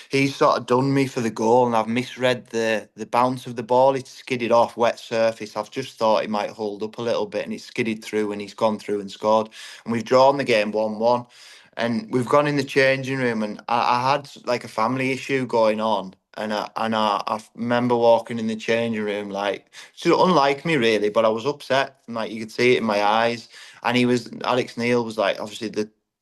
he's sort of done me for the goal and I've misread the bounce of the ball. It skidded off wet surface. I've just thought it might hold up a little bit and it skidded through and he's gone through and scored. And we've drawn the game 1-1. And we've gone in the changing room and I had like a family issue going on. And I remember walking in the changing room like, so unlike me really, but I was upset. And, like you could see it in my eyes. And Alex Neil was like, obviously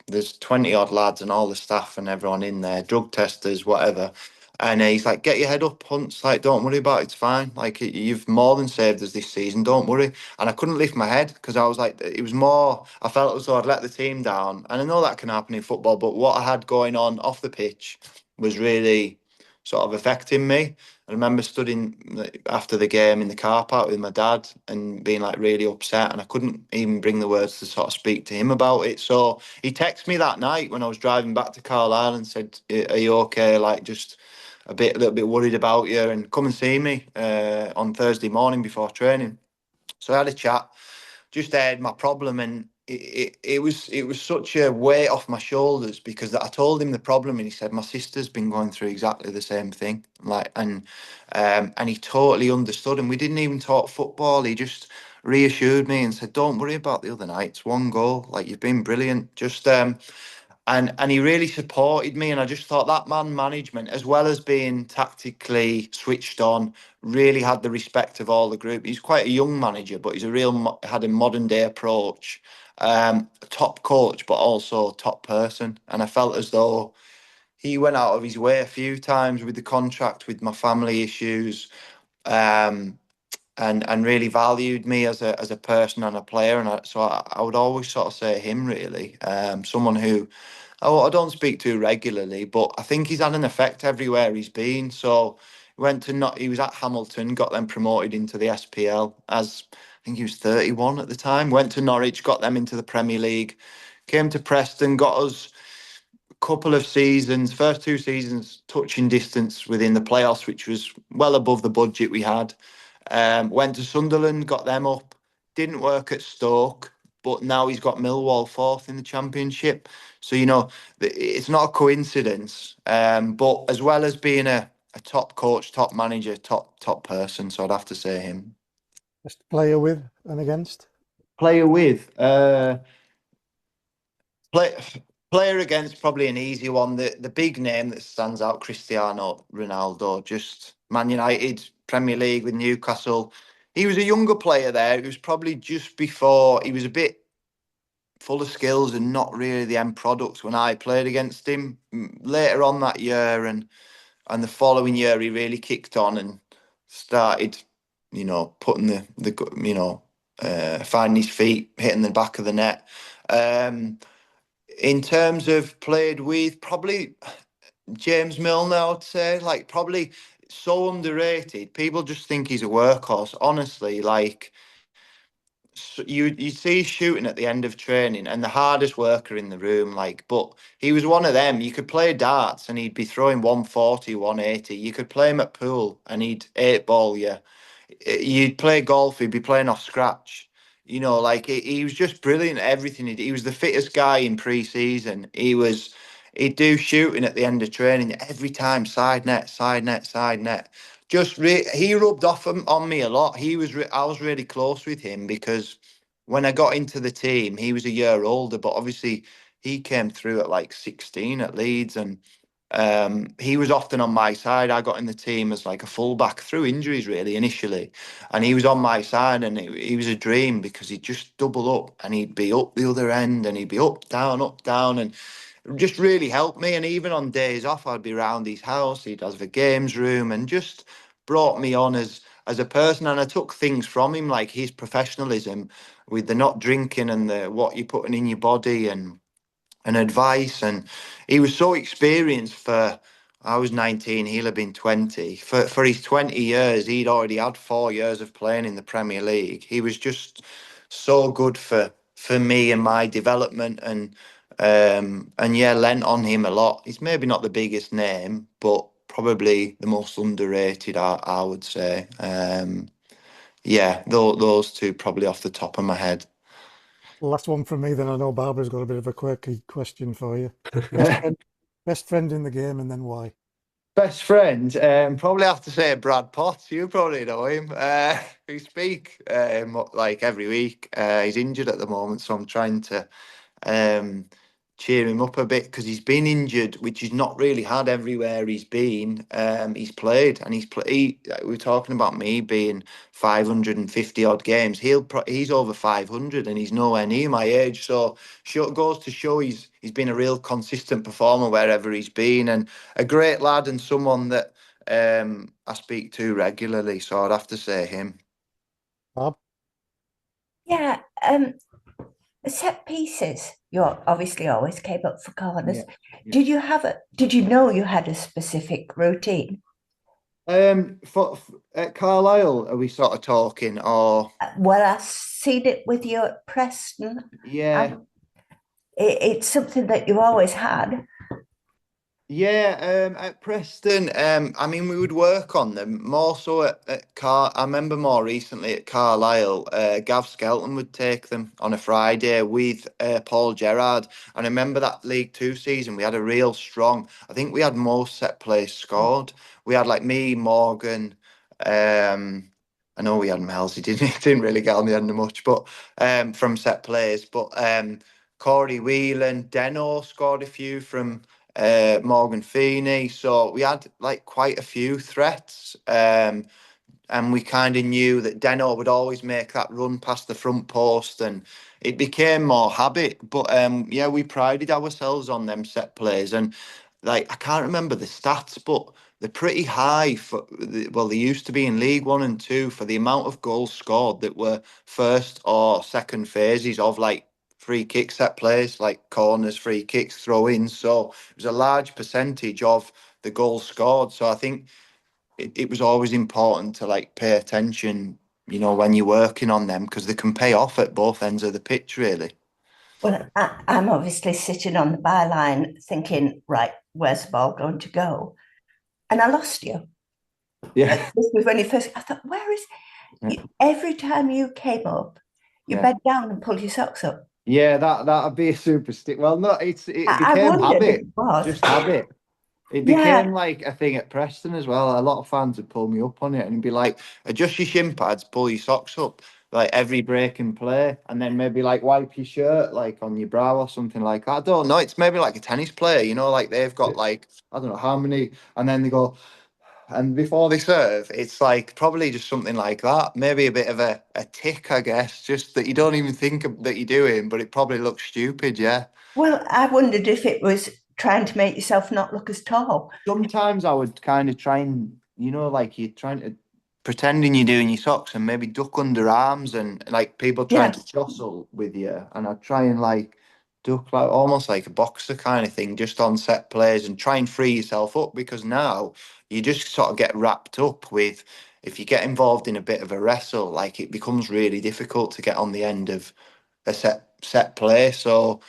there's 20 odd lads and all the staff and everyone in there, drug testers, whatever. And he's like, get your head up, Hunts. Like, don't worry about it. It's fine. Like, you've more than saved us this season. Don't worry. And I couldn't lift my head because I was like, it was more, I felt as though I'd let the team down. And I know that can happen in football, but what I had going on off the pitch was really sort of affecting me. I remember studying after the game in the car park with my dad and being like really upset. And I couldn't even bring the words to sort of speak to him about it. So he texted me that night when I was driving back to Carlisle and said, are you okay? Like, just a little bit worried about you and come and see me on Thursday morning before training. So I had a chat, just aired my problem, and it was such a weight off my shoulders because I told him the problem, and he said my sister's been going through exactly the same thing, like, and he totally understood, and we didn't even talk football. He just reassured me and said, "Don't worry about the other night. It's one goal. Like, you've been brilliant. Just and he really supported me, and I just thought that man management, as well as being tactically switched on, really had the respect of all the group. He's quite a young manager, but he's had a modern day approach, top coach, but also top person. And I felt as though he went out of his way a few times with the contract, with my family issues, um, and really valued me as a person and a player. And I would always sort of say him, really, someone who I don't speak to regularly, but I think he's had an effect everywhere he's been. So he was at Hamilton, got them promoted into the SPL as I think he was 31 at the time. Went to Norwich, got them into the Premier League. Came to Preston, got us a couple of seasons, first 2 seasons, touching distance within the playoffs, which was well above the budget we had. Went to Sunderland, got them up. Didn't work at Stoke, but now he's got Millwall fourth in the Championship. So, it's not a coincidence. But as well as being a top coach, top manager, top person, so I'd have to say him. Best player with and against? Player with, play, player against, probably an easy one. The big name that stands out, Cristiano Ronaldo, just Man United, Premier League with Newcastle. He was a younger player there. It was probably just before he was a bit full of skills and not really the end product when I played against him. Later on that year and the following year, he really kicked on and started, putting finding his feet, hitting the back of the net. In terms of played with, probably James Milner, I'd say, like, probably so underrated. People just think he's a workhorse. Honestly, like, you see shooting at the end of training and the hardest worker in the room, like, but he was one of them. You could play darts and he'd be throwing 140, 180. You could play him at pool and he'd eight ball you. You'd play golf, he'd be playing off scratch. Like, he was just brilliant at everything. He was the fittest guy in pre-season. He'd do shooting at the end of training every time, side net, side net, side net. He rubbed off on me a lot. I was really close with him because when I got into the team, he was a year older, but obviously he came through at like 16 at Leeds, and he was often on my side. I got in the team as like a fullback through injuries, really, initially. And he was on my side, and he was a dream because he'd just double up and he'd be up the other end and he'd be up, down. And it just really helped me. And even on days off, I'd be around his house. He'd have the games room and just brought me on as a person. And I took things from him, like his professionalism with the not drinking and the what you're putting in your body and advice. And he was so experienced for, I was 19, he'll have been 20. For his 20 years, he'd already had 4 years of playing in the Premier League. He was just so good for me and my development, and yeah, lent on him a lot. He's maybe not the biggest name, but probably the most underrated, I would say. Yeah, those two probably off the top of my head. Last one from me, then I know Barbara's got a bit of a quirky question for you. Best friend, best friend in the game, and then why? Best friend, probably have to say Brad Potts. You probably know him. We speak like every week. He's injured at the moment, so I'm trying to um, cheer him up a bit because he's been injured, which he's not really had everywhere he's been. He's played, and we're talking about me being 550 odd games. He's over 500, and he's nowhere near my age. So goes to show he's been a real consistent performer wherever he's been, and a great lad and someone that I speak to regularly. So I'd have to say him. Barb? Yeah, set pieces. You obviously always came up for corners. Yeah. Did you know you had a specific routine? At Carlisle, are we sort of talking, or Well, I've seen it with you at Preston. yeah? It's something that you always had. Yeah, at Preston, I mean, we would work on them more so at I remember more recently at Carlisle, Gav Skelton would take them on a Friday with Paul Gerrard. And I remember that League Two season, we had a real strong, I think we had most set plays scored. We had like me, Morgan, I know we had Mels, he didn't really get on the end of much, but from set plays. But Corey Whelan, Deno scored a few from Morgan Feeney. So we had like quite a few threats. And we kind of knew that Deno would always make that run past the front post, and it became more habit. But yeah, we prided ourselves on them set plays, and like I can't remember the stats, but they're pretty high for well, they used to be in League One and Two for the amount of goals scored that were first or second phases of like free kick set plays, like corners, free kicks, throw-ins. So it was a large percentage of the goals scored. So I think it was always important to like pay attention, you know, when you're working on them, because they can pay off at both ends of the pitch, really. Well, I'm obviously sitting on the byline thinking, right, where's the ball going to go? And I lost you. Yeah. This was when you first, I thought, where is every time you came up, you Yeah. bent down and pulled your socks up. Yeah, that'd be a super stick. Well, no, it I became wondered if habit, it was. just habit. It Yeah. became like a thing at Preston as well. A lot of fans would pull me up on it and be like, adjust your shin pads, pull your socks up, like every break and play, and then maybe like wipe your shirt like on your brow or something like that. I don't know. It's maybe like a tennis player, you know, like they've got like, I don't know how many, and then they go, and before they serve, it's like probably just something like that. Maybe a bit of a tick, I guess, just that you don't even think that you're doing, but it probably looks stupid, yeah. Well, I wondered if it was trying to make yourself not look as tall. Sometimes I would kind of try and, you know, like you're trying to pretending you're doing your socks and maybe duck under arms and like people trying Yeah. to jostle with you. And I'd try and like duck like almost like a boxer kind of thing, just on set plays and try and free yourself up, because now you just sort of get wrapped up with, if you get involved in a bit of a wrestle, like it becomes really difficult to get on the end of a set play. So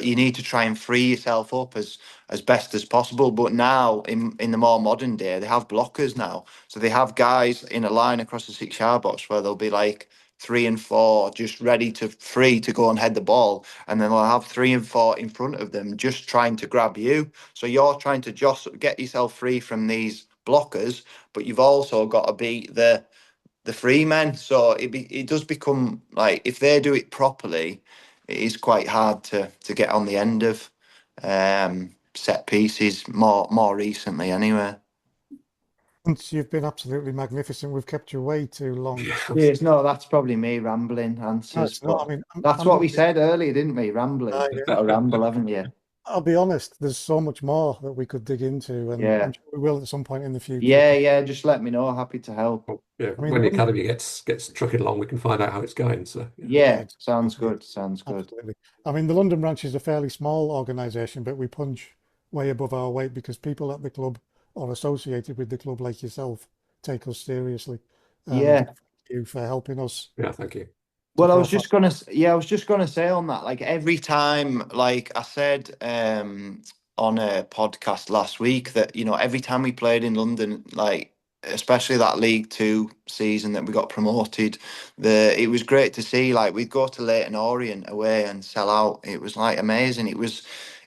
you need to try and free yourself up as best as possible. But now in the more modern day, they have blockers now. So they have guys in a line across the 6 yard box where they'll be like 3 and 4 just ready to free to go and head the ball, and then they'll have 3 and 4 in front of them just trying to grab you. So you're trying to just get yourself free from these blockers, but you've also got to beat the free men. So it does become like, if they do it properly, it is quite hard to get on the end of set pieces more recently anyway. And you've been absolutely magnificent. We've kept you way too long. Yes, no, that's probably me rambling No, answers, it's not. but I mean, that's what we said earlier, didn't we? Rambling. yeah. You've got to ramble, haven't you? I'll be honest, there's so much more that we could dig into, and Yeah. I'm sure we will at some point in the future. Yeah, just let me know. Happy to help. Yeah, I mean, when the academy gets trucking along, we can find out how it's going. So Yeah, exactly. sounds good. Sounds good. Absolutely. I mean, the London branch is a fairly small organisation, but we punch way above our weight because people at the club or associated with the club, like yourself, take us seriously. Yeah. Thank you for helping us. yeah, thank you. Well, I was profile. just gonna, I was just gonna say on that, like every time, like I said, on a podcast last week that, you know, every time we played in London, like especially that League Two season that we got promoted, it was great to see. Like we'd go to Leyton Orient away and sell out. It was like amazing.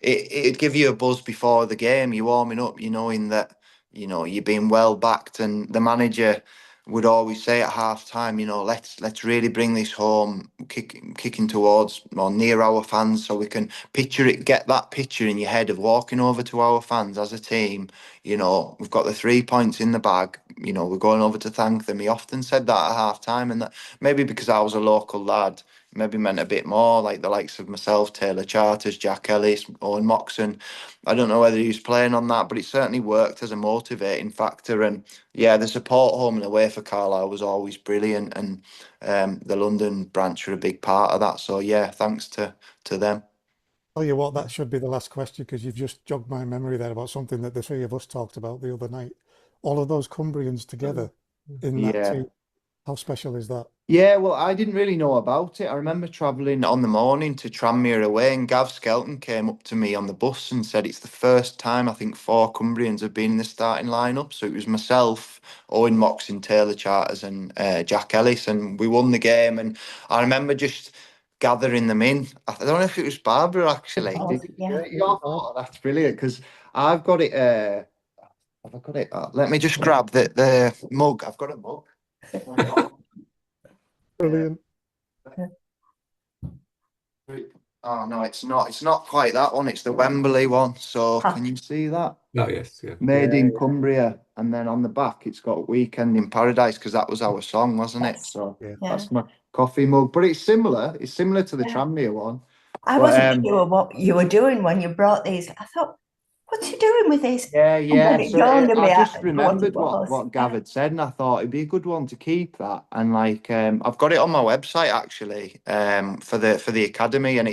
It'd give you a buzz before the game. You're warming up, you knowing that, you know, you're being well backed, and the manager would always say at half time, you know, let's really bring this home, kicking towards or near our fans, so we can picture it, get that picture in your head of walking over to our fans as a team. You know, we've got the 3 points in the bag. You know, we're going over to thank them. He often said that at half time, and that maybe because I was a local lad, maybe meant a bit more, like the likes of myself, Taylor Charters, Jack Ellis, Owen Moxon. I don't know whether he was playing on that, but it certainly worked as a motivating factor. And yeah, the support home and away for Carlisle was always brilliant, and the London branch were a big part of that. So yeah, thanks to them. Tell you what, that should be the last question because you've just jogged my memory there about something that the three of us talked about the other night. All of those Cumbrians together in that Yeah. team. How special is that? Yeah, well, I didn't really know about it. I remember travelling on the morning to Tranmere away, and Gav Skelton came up to me on the bus and said it's the first time I think 4 Cumbrians have been in the starting lineup. So it was myself, Owen Moxon, Taylor Charters, and Jack Ellis, and we won the game. And I remember just gathering them in. I don't know if it was Barbara actually. Yeah. That's brilliant, because I've got it. Have I got it? Let me just grab the mug. I've got a mug. Brilliant. Oh no, it's not. It's not quite that one. It's the Wembley one. So can you see that? Oh yes, yeah. Made in Cumbria, and then on the back it's got "Weekend in Paradise" because that was our song, wasn't it? So Yeah. that's my coffee mug, but it's similar. It's similar to the Yeah. Tranmere one. I But, wasn't sure what you were doing when you brought these. I thought, what's he doing with this? Yeah, And yeah. then it So dawned on I me just what it remembered was. what Gav had said, and I thought it'd be a good one to keep that. And like, I've got it on my website actually, for the academy, and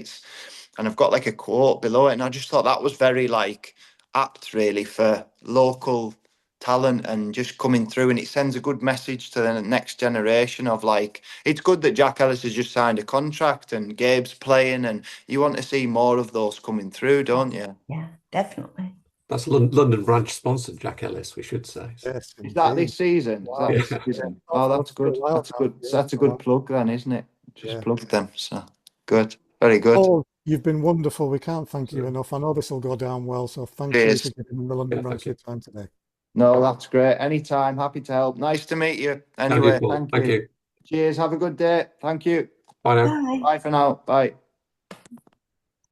I've got like a quote below it, and I just thought that was very like apt, really, for local talent and just coming through, and it sends a good message to the next generation of like, it's good that Jack Ellis has just signed a contract and Gabe's playing, and you want to see more of those coming through, don't you? Yeah, definitely. That's London branch sponsored Jack Ellis, we should say. So. Yes, Is that indeed. this season? Is that Wow. this Yeah. season? I've Oh, followed that's for a good. while That's a now. good. Yeah, That's a wow. good plug then, isn't it? Just Yeah. plug them. So good. Very good. Paul, you've been wonderful. We can't thank you enough. I know this will go down well, so thank you for Cheers. giving the London Yeah, branch thank you. your time today. No, that's great. Anytime. Happy to help. Nice to meet you. And Anyway, you, Paul. thank Thank you. you. Cheers. Have a good day. Thank you. Bye now. Bye. Bye for now. Bye.